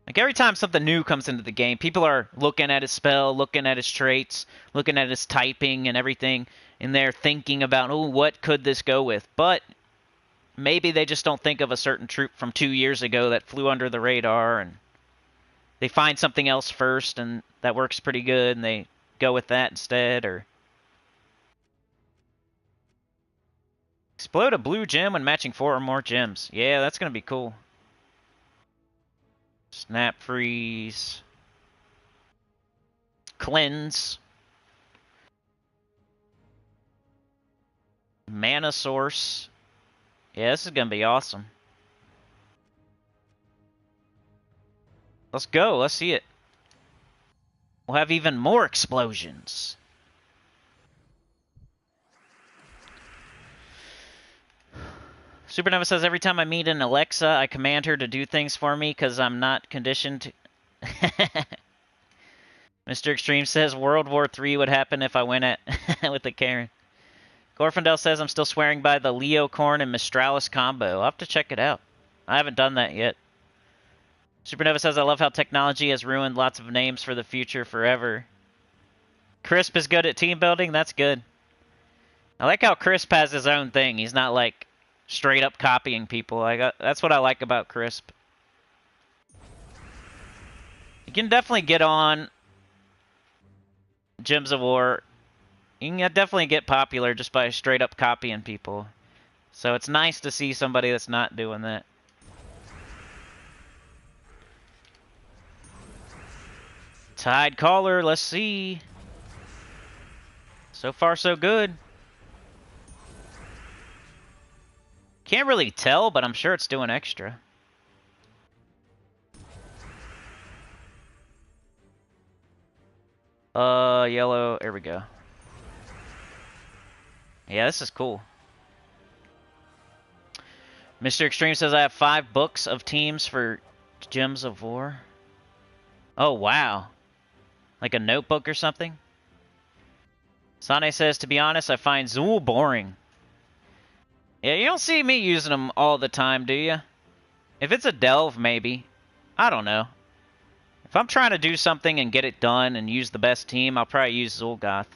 Like, every time something new comes into the game, people are looking at his spell, looking at his traits, looking at his typing and everything, and they're thinking about, oh, what could this go with? But maybe they just don't think of a certain troop from 2 years ago that flew under the radar, and they find something else first, and that works pretty good, and they go with that instead, or... Explode a blue gem when matching 4 or more gems. Yeah, that's going to be cool. Snap freeze. Cleanse. Mana source. Yeah, this is going to be awesome. Let's go. Let's see it. We'll have even more explosions. Supernova says, every time I meet an Alexa, I command her to do things for me because I'm not conditioned to... Mr. Extreme says, World War III would happen if I went at with the Karen. Gorfindel says, I'm still swearing by the Leo Corn and Mistralis combo. I'll have to check it out. I haven't done that yet. Supernova says, I love how technology has ruined lots of names for the future forever. Crisp is good at team building? That's good. I like how Crisp has his own thing. He's not like... straight up copying people. That's what I like about Crisp. You can definitely get on Gems of War. You can definitely get popular just by straight up copying people. So it's nice to see somebody that's not doing that. Tide Caller, let's see. So far, so good. Can't really tell, but I'm sure it's doing extra. Yellow. There we go. Yeah, this is cool. Mr. Extreme says I have 5 books of teams for Gems of War. Oh, wow. Like a notebook or something? Sane says, to be honest, I find Zool boring. Yeah, you don't see me using them all the time, do you? If it's a delve, maybe. I don't know. If I'm trying to do something and get it done and use the best team, I'll probably use Zul'Goth.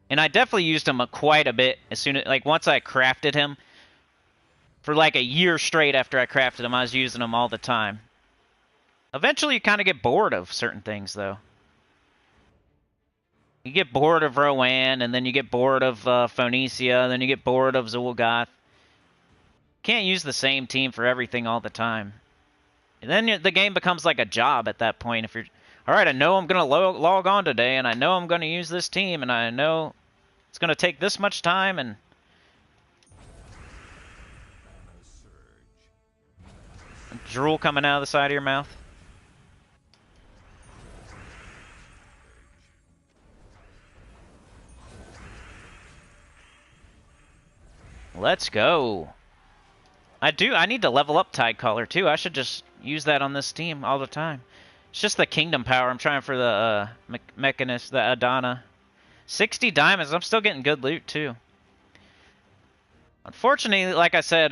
And I definitely used him quite a bit as soon as, like, once I crafted him. For like a year straight after I crafted him, I was using him all the time. Eventually, you kind of get bored of certain things, though. You get bored of Rowan, and then you get bored of Phoenicia, and then you get bored of Zul'Goth. Can't use the same team for everything all the time. And then the game becomes like a job at that point. If you're, alright, I know I'm going to log on today, and I know I'm going to use this team, and I know it's going to take this much time, and... drool coming out of the side of your mouth. Let's go. I need to level up Tide Caller too. I should just use that on this team all the time. It's just the kingdom power. I'm trying for the Mechanist, the Adana. 60 diamonds. I'm still getting good loot too. Unfortunately, like I said,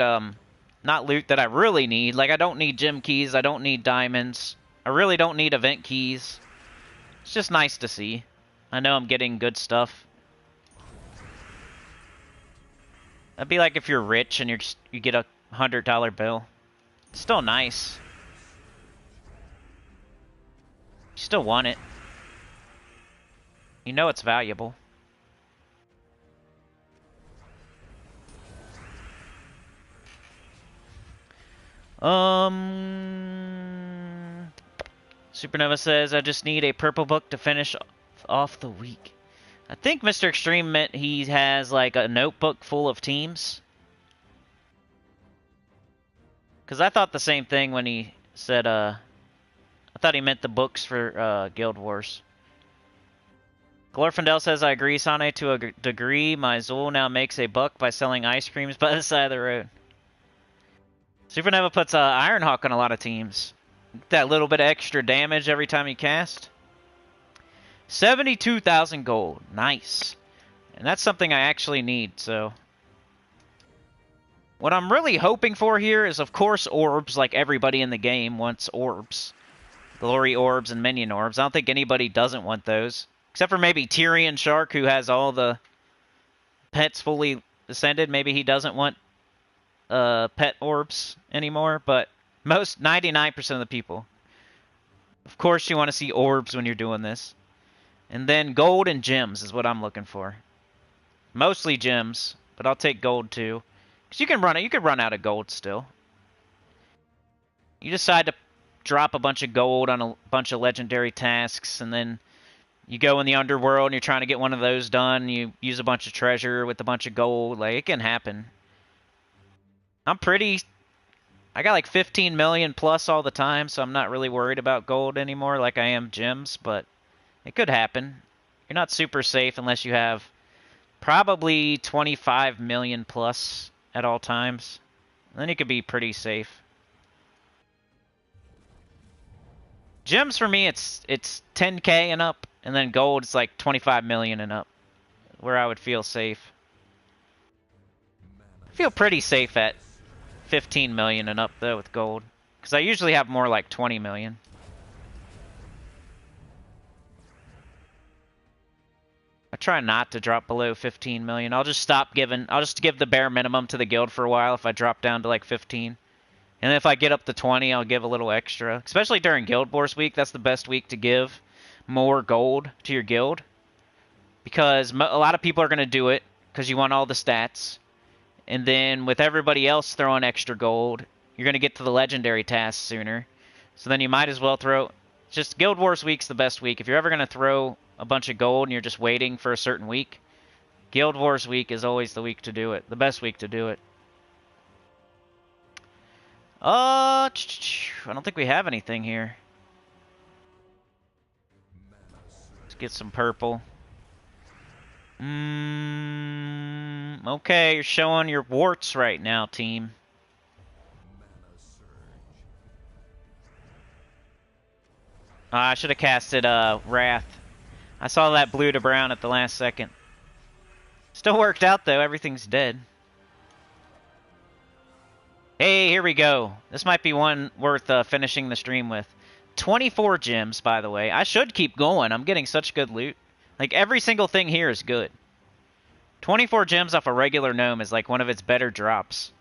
not loot that I really need. Like, I don't need gem keys. I don't need diamonds. I really don't need event keys. It's just nice to see. I know I'm getting good stuff. That'd be like if you're rich and you get a $100 bill. It's still nice. You still want it. You know it's valuable. Supernova says, I just need a purple book to finish off the week. I think Mr. Extreme meant he has like a notebook full of teams. Because I thought the same thing when he said, I thought he meant the books for Guild Wars. Glorfindel says, I agree, Sane, to a degree. My Zul now makes a buck by selling ice creams by the side of the road. Supernova puts Ironhawk on a lot of teams. That little bit of extra damage every time you cast. 72,000 gold. Nice. And that's something I actually need, so... What I'm really hoping for here is, of course, orbs, like everybody in the game wants orbs. Glory orbs and minion orbs. I don't think anybody doesn't want those. Except for maybe Tyrion Shark, who has all the pets fully ascended. Maybe he doesn't want pet orbs anymore, but most, 99% of the people. Of course you want to see orbs when you're doing this. And then gold and gems is what I'm looking for. Mostly gems, but I'll take gold too. Because you can run out of gold still. You decide to drop a bunch of gold on a bunch of legendary tasks, and then you go in the underworld and you're trying to get one of those done. You use a bunch of treasure with a bunch of gold. Like, it can happen. I got like 15 million plus all the time, so I'm not really worried about gold anymore like I am gems, but it could happen. You're not super safe unless you have probably 25 million plus at all times. Then you could be pretty safe. Gems for me, it's 10k and up, and then gold is like 25 million and up, where I would feel safe. I feel pretty safe at 15 million and up though with gold, because I usually have more like 20 million. I try not to drop below 15 million. I'll just give the bare minimum to the guild for a while if I drop down to like 15. And if I get up to 20, I'll give a little extra. Especially during Guild Wars week, that's the best week to give more gold to your guild. Because a lot of people are going to do it because you want all the stats. And then with everybody else throwing extra gold, you're going to get to the legendary tasks sooner. So then you might as well throw... Just Guild Wars week's the best week. If you're ever going to throw a bunch of gold and you're just waiting for a certain week, Guild Wars week is always the week to do it. The best week to do it. I don't think we have anything here. Let's get some purple. Okay, you're showing your warts right now, team. I should have casted Wrath. I saw that blue to brown at the last second. Still worked out though, everything's dead. Hey, here we go. This might be one worth finishing the stream with. 24 gems, by the way. I should keep going. I'm getting such good loot. Like, every single thing here is good. 24 gems off a regular gnome is like one of its better drops.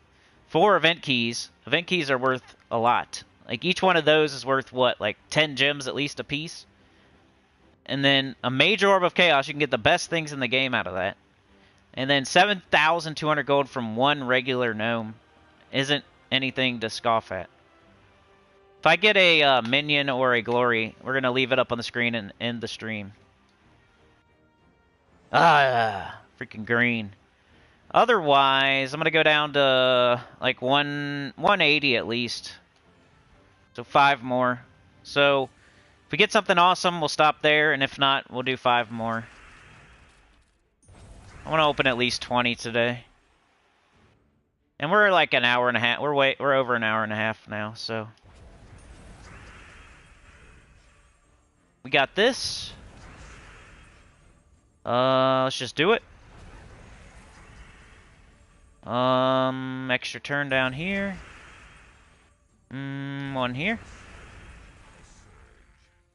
4 event keys. Event keys are worth a lot. Like, each one of those is worth, what, like 10 gems at least a piece? And then a major orb of chaos. You can get the best things in the game out of that. And then 7,200 gold from one regular gnome isn't anything to scoff at. If I get a minion or a glory, we're going to leave it up on the screen and end the stream. Freaking green. Otherwise, I'm going to go down to like 180 at least. So 5 more. So if we get something awesome, we'll stop there. And if not, we'll do 5 more. I want to open at least 20 today. And we're like an hour and a half. We're over an hour and a half now, so. We got this. Let's just do it. Extra turn down here. One here.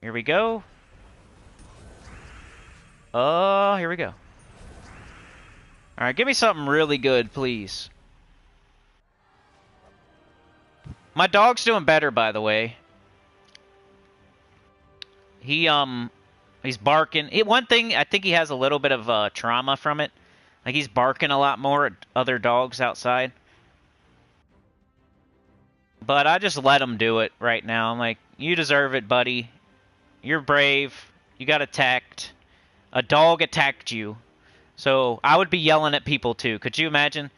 Here we go. Here we go. Alright, give me something really good, please. My dog's doing better, by the way. He's barking. One thing, I think he has a little bit of trauma from it. Like, he's barking a lot more at other dogs outside. But I just let him do it right now. I'm like, you deserve it, buddy. You're brave. You got attacked. A dog attacked you. So I would be yelling at people, too. Could you imagine?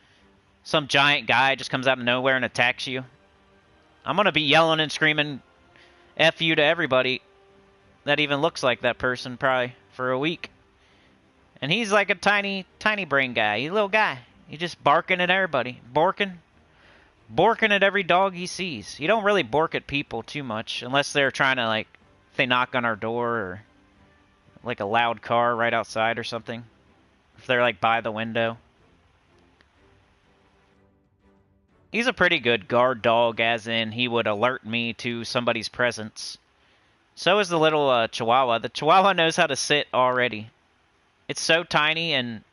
Some giant guy just comes out of nowhere and attacks you. I'm going to be yelling and screaming F you to everybody that even looks like that person probably for a week. And he's like a tiny brain guy. He's a little guy. He's just barking at everybody. Borking at every dog he sees. You don't really bork at people too much unless they're trying to, like, if they knock on our door or like a loud car right outside or something. If they're like by the window. He's a pretty good guard dog, as in he would alert me to somebody's presence. So is the little Chihuahua. The Chihuahua knows how to sit already. It's so tiny and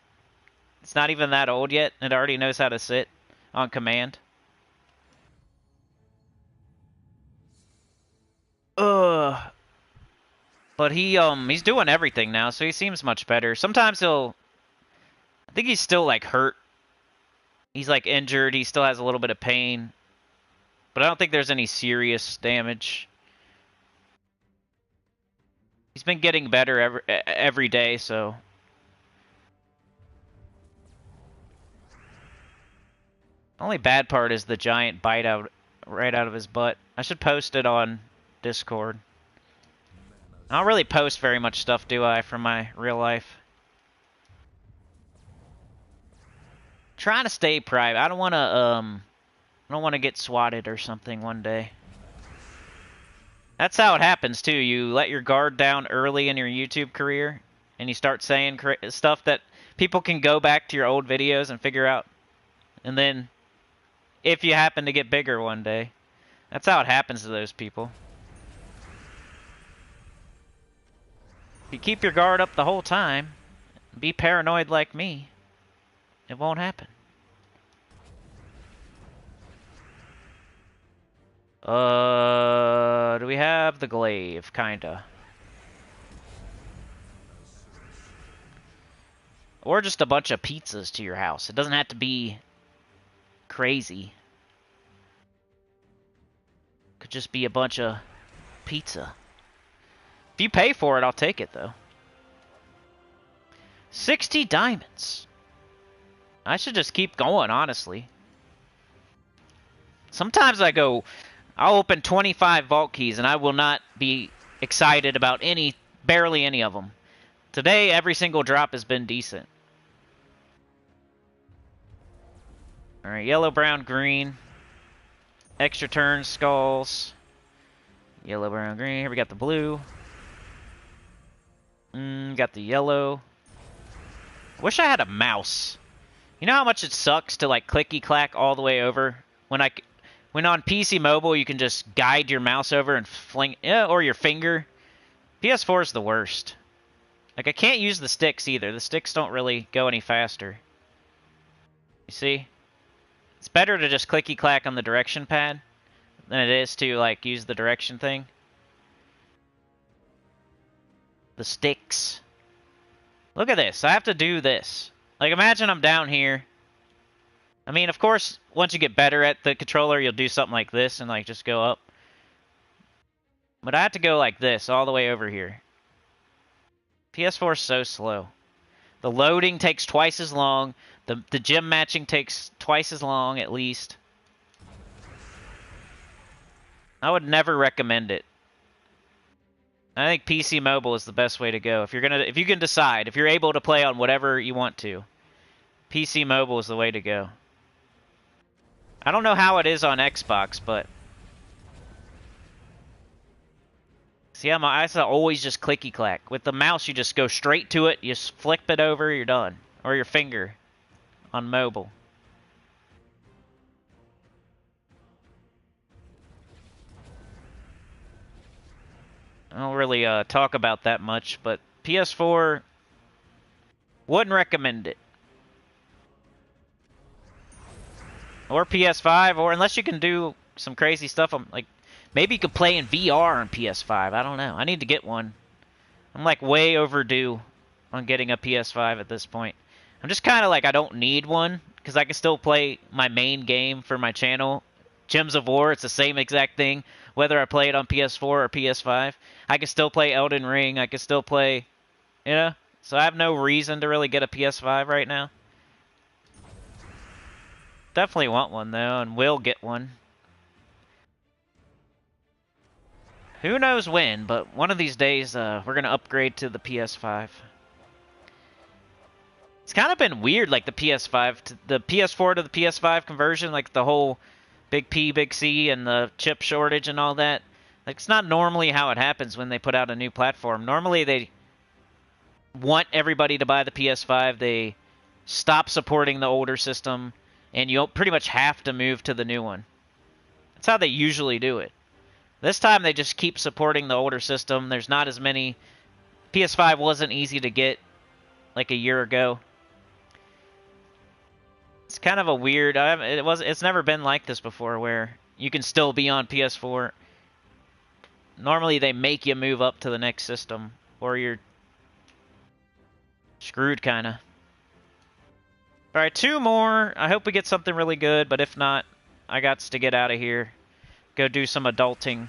it's not even that old yet. It already knows how to sit on command. Ugh. But he's doing everything now, so he seems much better. Sometimes I think he's still like hurt. He's like injured. He still has a little bit of pain. But I don't think there's any serious damage. He's been getting better every day, so. The only bad part is the giant bite right out of his butt. I should post it on Discord. I don't really post very much stuff, do I, from my real life? Trying to stay private. I don't want to get swatted or something one day. That's how it happens too. You let your guard down early in your YouTube career, and you start saying stuff that people can go back to your old videos and figure out. And then, if you happen to get bigger one day, that's how it happens to those people. If you keep your guard up the whole time, be paranoid like me, it won't happen. Do we have the glaive? Kinda. Or just a bunch of pizzas to your house. It doesn't have to be crazy. Could just be a bunch of pizza. If you pay for it, I'll take it, though. 60 diamonds. I should just keep going, honestly. Sometimes I'll open 25 vault keys, and I will not be excited about barely any of them. Today, every single drop has been decent. Alright, yellow, brown, green. Extra turns, skulls. Yellow, brown, green. Here we got the blue. Got the yellow. Wish I had a mouse. You know how much it sucks to like clicky clack all the way over? When on PC mobile you can just guide your mouse over and fling, or your finger. PS4 is the worst. Like I can't use the sticks either. The sticks don't really go any faster. You see? It's better to just clicky clack on the direction pad than it is to like use the direction thing. The sticks. Look at this. I have to do this. Like, imagine I'm down here. I mean, of course, once you get better at the controller, you'll do something like this and, like, just go up. But I have to go like this all the way over here. PS4 is so slow. The loading takes twice as long. The gym matching takes twice as long, at least. I would never recommend it. I think PC mobile is the best way to go. If you can decide, if you're able to play on whatever you want to, PC mobile is the way to go. I don't know how it is on Xbox, but see, I always just clicky clack. With the mouse, you just go straight to it. You just flip it over, you're done, or your finger on mobile. I don't really talk about that much, but PS4, wouldn't recommend it. Or PS5, or unless you can do some crazy stuff, like maybe you could play in VR on PS5. I don't know. I need to get one. I'm like way overdue on getting a PS5 at this point. I'm just kind of like I don't need one because I can still play my main game for my channel, Gems of War. It's the same exact thing. Whether I play it on PS4 or PS5, I can still play Elden Ring. I can still play, so I have no reason to really get a PS5 right now. Definitely want one, though, and will get one. Who knows when, but one of these days we're going to upgrade to the PS5. It's kind of been weird, like the PS5, the PS4 to the PS5 conversion, like the whole big P, big C, and the chip shortage and all that. Like, it's not normally how it happens when they put out a new platform. Normally they want everybody to buy the PS5, they stop supporting the older system, and you pretty much have to move to the new one. That's how they usually do it. This time they just keep supporting the older system. There's not as many. PS5 wasn't easy to get like a year ago. It's kind of a weird. It's never been like this before, where you can still be on PS4. Normally they make you move up to the next system, or you're screwed, kind of. All right, 2 more. I hope we get something really good, but if not, I got to get out of here. Go do some adulting.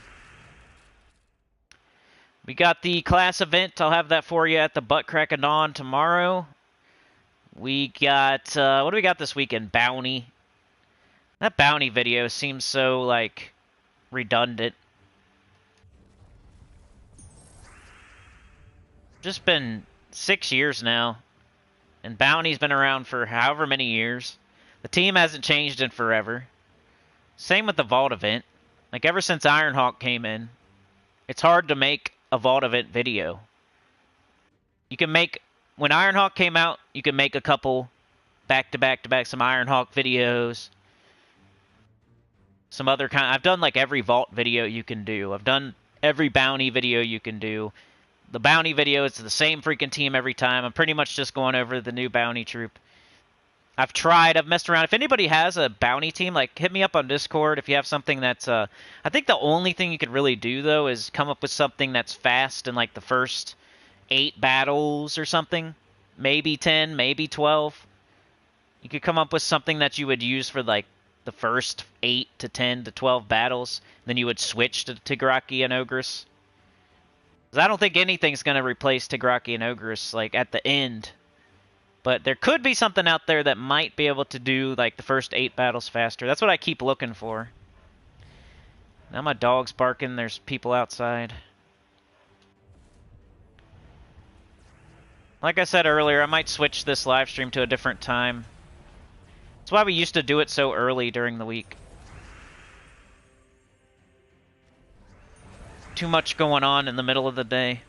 We got the class event. I'll have that for you at the butt crack of dawn tomorrow. We got, what do we got this weekend? Bounty. That bounty video seems so, like, redundant. Just been 6 years now. And bounty's been around for however many years. The team hasn't changed in forever. Same with the vault event. Like, ever since Ironhawk came in, it's hard to make a vault event video. You can make... When Ironhawk came out, you can make a couple back-to-back-to-back, some Ironhawk videos. Some other kind... I've done, like, every vault video you can do. I've done every bounty video you can do. The bounty video, it's the same freaking team every time. I'm pretty much just going over the new bounty troop. I've messed around. If anybody has a bounty team, like, hit me up on Discord if you have something that's, I think the only thing you could really do, though, is come up with something that's fast in, like, the first 8 battles or something. Maybe 10, maybe 12. You could come up with something that you would use for, like, the first 8 to 10 to 12 battles. Then you would switch to Tigraki and Ogress. 'Cause I don't think anything's going to replace Tigraki and Ogress, like, at the end. But there could be something out there that might be able to do, like, the first 8 battles faster. That's what I keep looking for. Now my dog's barking. There's people outside. Like I said earlier, I might switch this live stream to a different time. That's why we used to do it so early during the week. Too much going on in the middle of the day.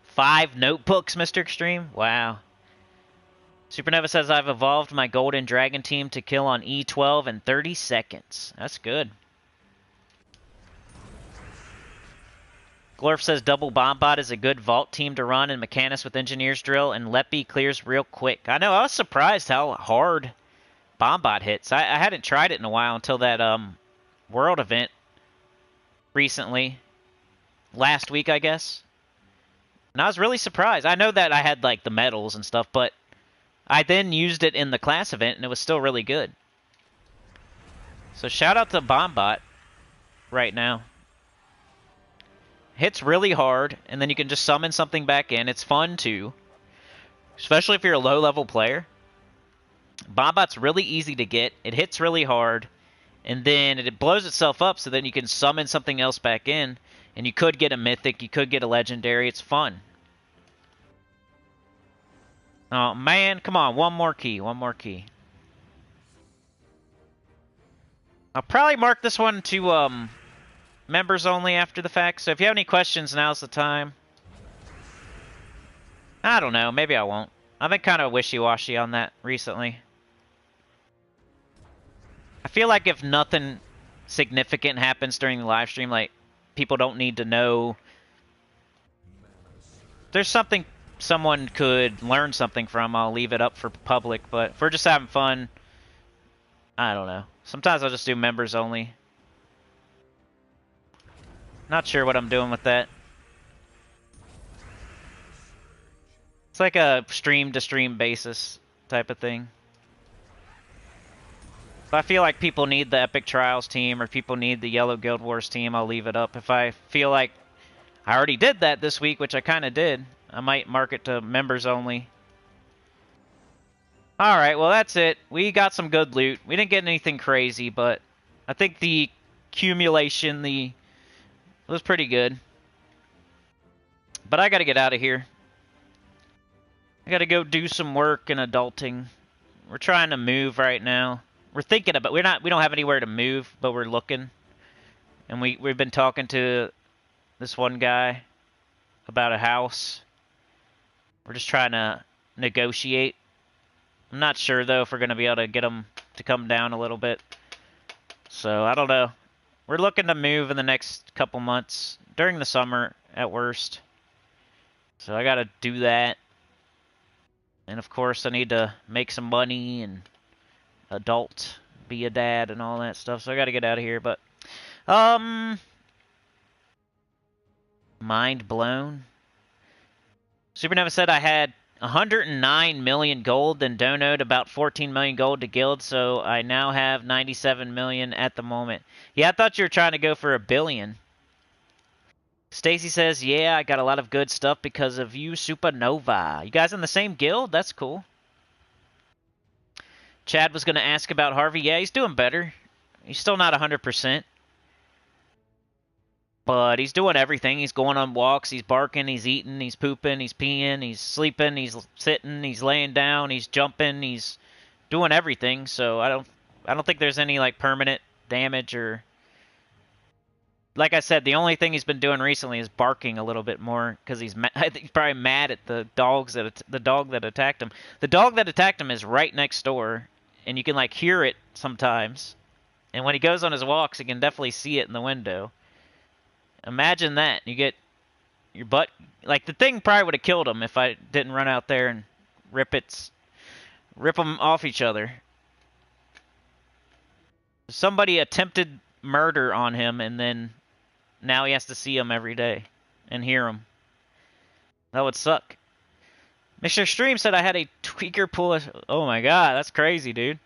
5 notebooks, Mr. Extreme? Wow. Supernova says, I've evolved my golden dragon team to kill on E12 in 30 seconds. That's good. Glorf says, double Bombot is a good vault team to run, and Mechanist with Engineer's Drill, and Leppy clears real quick. I know, I was surprised how hard Bombot hits. I hadn't tried it in a while until that World event recently. Last week, I guess. And I was really surprised. I know that I had, like, the medals and stuff, but I then used it in the class event, and it was still really good. So shout out to Bombot right now. Hits really hard, and then you can just summon something back in. It's fun, too. Especially if you're a low-level player. Bombot's really easy to get. It hits really hard. And then it blows itself up, so then you can summon something else back in. And you could get a mythic, you could get a legendary. It's fun. Oh, man, come on. One more key, one more key. I'll probably mark this one to members only after the fact. So if you have any questions, now's the time. I don't know. Maybe I won't. I've been kind of wishy-washy on that recently. I feel like if nothing significant happens during the live stream, like, people don't need to know. If there's something someone could learn something from, I'll leave it up for public. But if we're just having fun, I don't know. Sometimes I'll just do members only. Not sure what I'm doing with that. It's like a stream-to-stream basis type of thing. If I feel like people need the Epic Trials team or people need the Yellow Guild Wars team, I'll leave it up. If I feel like I already did that this week, which I kind of did, I might mark it to members only. Alright, well that's it. We got some good loot. We didn't get anything crazy, but I think the accumulation, it was pretty good. But I gotta get out of here. I gotta go do some work and adulting. We're trying to move right now. We're thinking about, we don't have anywhere to move, but we're looking. And we've been talking to this one guy about a house. We're just trying to negotiate. I'm not sure, though, if we're going to be able to get them to come down a little bit. So, I don't know. We're looking to move in the next couple months. During the summer, at worst. So, I got to do that. And, of course, I need to make some money and adult, be a dad, and all that stuff. So, I got to get out of here. But, mind blown. Supernova said I had 109 million gold, then donoed about 14 million gold to guild, so I now have 97 million at the moment. Yeah, I thought you were trying to go for $1 billion. Stacy says, yeah, I got a lot of good stuff because of you, Supernova. You guys in the same guild? That's cool. Chad was going to ask about Harvey. Yeah, he's doing better. He's still not 100%. But he's doing everything. He's going on walks, he's barking, he's eating, he's pooping, he's peeing, he's sleeping, he's sitting, he's laying down, he's jumping, he's doing everything. So I don't think there's any like permanent damage or, like I said, the only thing he's been doing recently is barking a little bit more because he's probably mad at the dog that attacked him. The dog that attacked him is right next door, and you can like hear it sometimes. And when he goes on his walks, you can definitely see it in the window. Imagine that. You get your butt... Like, the thing probably would have killed him if I didn't run out there and rip them off each other. Somebody attempted murder on him, and then now he has to see him every day and hear him. That would suck. Mr. Stream said I had a tweaker pull... Oh my god, that's crazy, dude.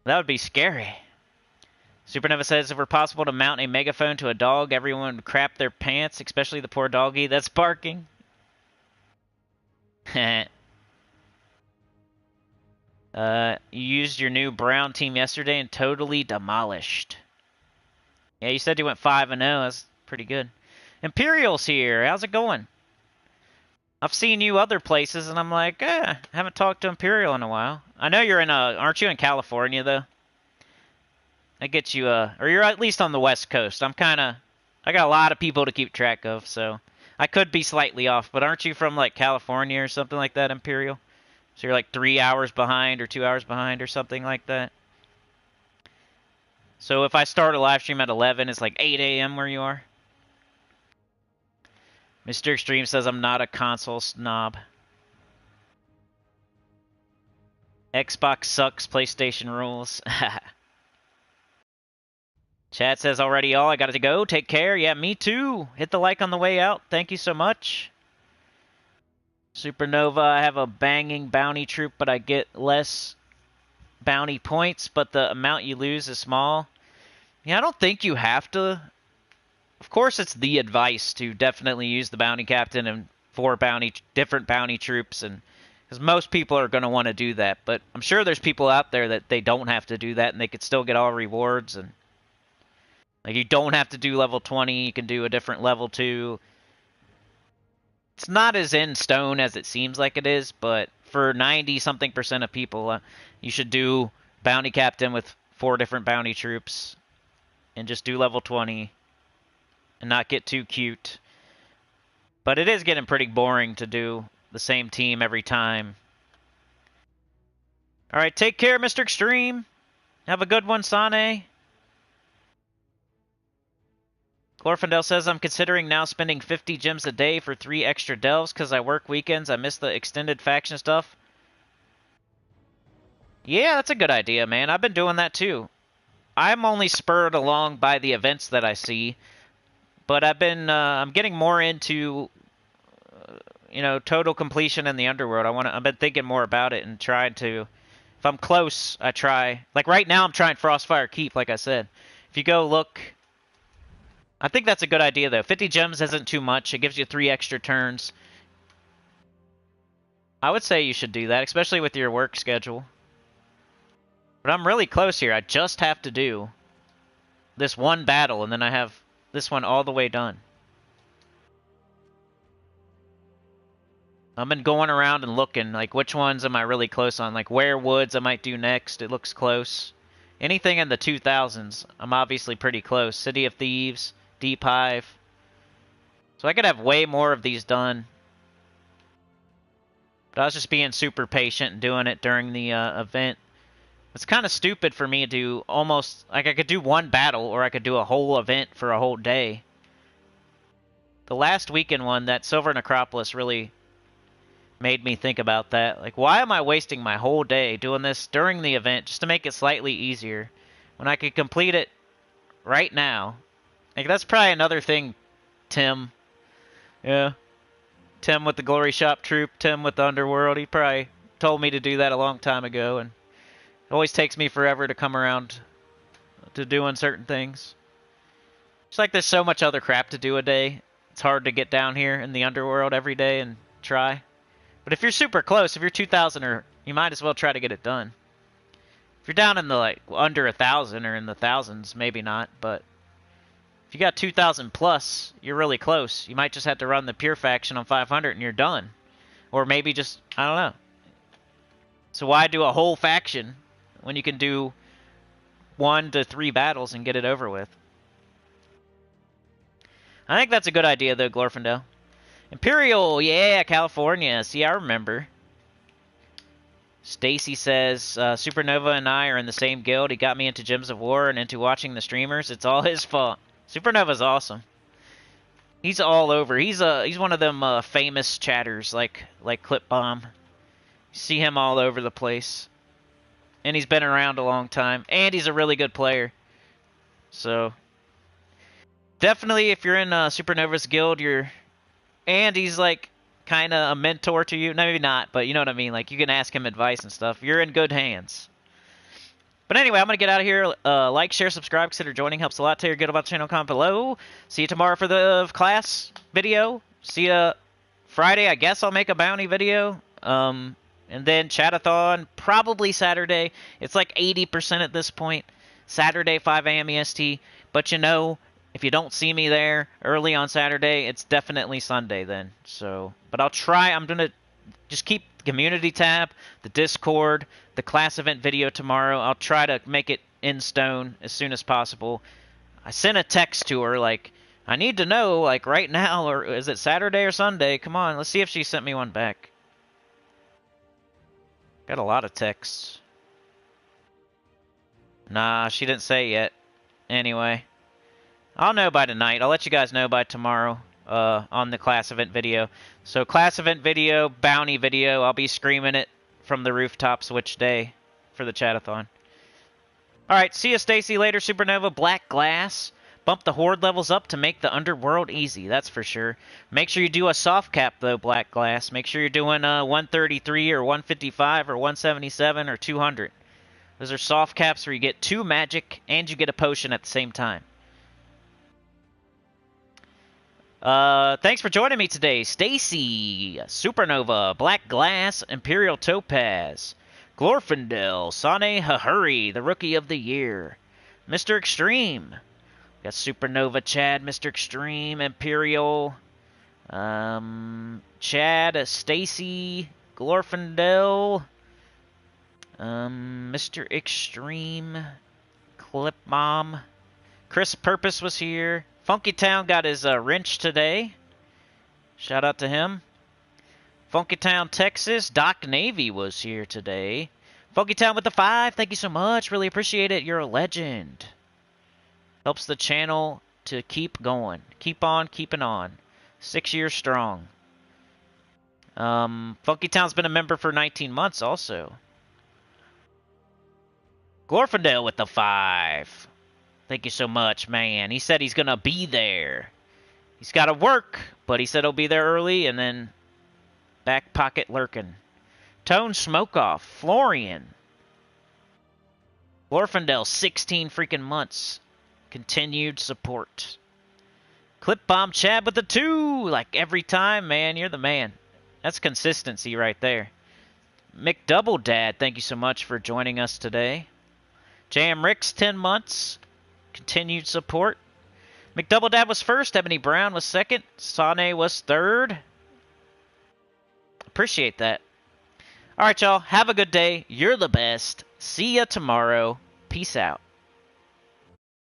That would be scary. Supernova says, if it were possible to mount a megaphone to a dog, everyone would crap their pants, especially the poor doggy that's barking. You used your new brown team yesterday and totally demolished. Yeah, you said you went 5-0. That's pretty good. Imperial's here. How's it going? I've seen you other places, and I'm like, haven't talked to Imperial in a while. I know you're in, aren't you in California, though? That gets you, or you're at least on the West Coast. I got a lot of people to keep track of, so I could be slightly off, but aren't you from, like, California or something like that, Imperial? So you're, like, 3 hours behind or 2 hours behind or something like that? So if I start a live stream at 11, it's like 8 a.m. where you are? Mr. Extreme says I'm not a console snob. Xbox sucks, PlayStation rules. Chat says already all. I got to go. Take care. Yeah, me too. Hit the like on the way out. Thank you so much. Supernova, I have a banging bounty troop, but I get less bounty points, but the amount you lose is small. Yeah, I don't think you have to. Of course, it's the advice to definitely use the bounty captain and 4 different bounty troops, and because most people are going to want to do that. But I'm sure there's people out there that they don't have to do that, and they could still get all rewards. And like, you don't have to do level 20. You can do a different level 2. It's not as in stone as it seems like it is, but for 90-something% of people, you should do bounty captain with 4 different bounty troops and just do level 20 and not get too cute. But it is getting pretty boring to do the same team every time. All right, take care, Mr. Extreme. Have a good one, Sane. Glorfindel says, I'm considering now spending 50 gems a day for 3 extra delves because I work weekends. I miss the extended faction stuff. Yeah, that's a good idea, man. I've been doing that too. I'm only spurred along by the events that I see, but I'm getting more into, total completion in the underworld. I've been thinking more about it and trying to, if I'm close, I try. Like right now, I'm trying Frostfire Keep, like I said. If you go look, I think that's a good idea, though. 50 gems isn't too much. It gives you 3 extra turns. I would say you should do that, especially with your work schedule. But I'm really close here. I just have to do this one battle, and then I have this one all the way done. I've been going around and looking, like, which ones am I really close on? Like, Where Woods I might do next. It looks close. Anything in the 2000s, I'm obviously pretty close. City of Thieves, Deep Hive. So I could have way more of these done. But I was just being super patient and doing it during the event. It's kind of stupid for me to do almost... Like, I could do one battle, or I could do a whole event for a whole day. The last weekend one, that Silver Necropolis, really made me think about that. Like, why am I wasting my whole day doing this during the event just to make it slightly easier when I could complete it right now? Like, that's probably another thing, Tim. Yeah. Tim with the Glory Shop Troop, Tim with the Underworld. He probably told me to do that a long time ago, and it always takes me forever to come around to doing certain things. It's like there's so much other crap to do a day. It's hard to get down here in the Underworld every day and try. But if you're super close, if you're 2,000 or... You might as well try to get it done. If you're down in the, like, under 1,000 or in the thousands, maybe not. But if you got 2,000 plus, you're really close. You might just have to run the pure faction on 500 and you're done. Or maybe just... I don't know. So why do a whole faction when you can do 1 to 3 battles and get it over with? I think that's a good idea, though, Glorfindel. Imperial, yeah, California. See, I remember. Stacy says, Supernova and I are in the same guild. He got me into Gems of War and into watching the streamers. It's all his fault. Supernova's awesome. He's all over. He's one of them famous chatters like Clipbomb. You see him all over the place. And he's been around a long time. And he's a really good player. So, definitely if you're in Supernova's guild, and he's, like, kind of a mentor to you. No, maybe not, but you know what I mean. Like, you can ask him advice and stuff. You're in good hands. But anyway, I'm going to get out of here. Like, share, subscribe, consider joining. Helps a lot. Tell your good about the channel, comment below. See you tomorrow for the class video. See you Friday. I guess I'll make a bounty video. And then Chatathon, probably Saturday. It's like 80% at this point. Saturday, 5 a.m. EST. But you know... If you don't see me there early on Saturday, it's definitely Sunday then. So, but I'll try. I'm going to just keep the community tab, the Discord, the class event video tomorrow. I'll try to make it in stone as soon as possible. I sent a text to her, like, I need to know, like, right now, or is it Saturday or Sunday? Come on, let's see if she sent me one back. Got a lot of texts. Nah, she didn't say yet. Anyway. I'll know by tonight. I'll let you guys know by tomorrow on the class event video. So class event video, bounty video, I'll be screaming it from the rooftops which day for the chatathon. Alright, see you Stacy later, Supernova, Black Glass. Bump the horde levels up to make the underworld easy, that's for sure. Make sure you do a soft cap though, Black Glass. Make sure you're doing 133 or 155 or 177 or 200. Those are soft caps where you get 2 magic and you get a potion at the same time. Thanks for joining me today. Stacy, Supernova, Black Glass, Imperial Topaz, Glorfindel, Sane Hahuri, the Rookie of the Year, Mr. Extreme, got Supernova, Chad, Mr. Extreme, Imperial, Chad, Stacy, Glorfindel, Mr. Extreme, Clip Mom, Chris Purpose was here. Funky Town got his wrench today. Shout out to him. Funky Town, Texas. Doc Navy was here today. Funky Town with the 5. Thank you so much. Really appreciate it. You're a legend. Helps the channel to keep going. Keep on keeping on. 6 years strong. Funky Town's been a member for 19 months also. Glorfindel with the 5. Thank you so much, man. He said he's going to be there. He's got to work, but he said he'll be there early and then back pocket lurking. Tone Smoke Off. Florian. Glorfindel, 16 freaking months. Continued support. Clip Bomb Chad with the 2. Like every time, man. You're the man. That's consistency right there. McDoubledad, thank you so much for joining us today. Jam Ricks, 10 months. Continued support. McDoubledad was first. Ebony Brown was second. Sane was third. Appreciate that. All right, y'all. Have a good day. You're the best. See ya tomorrow. Peace out.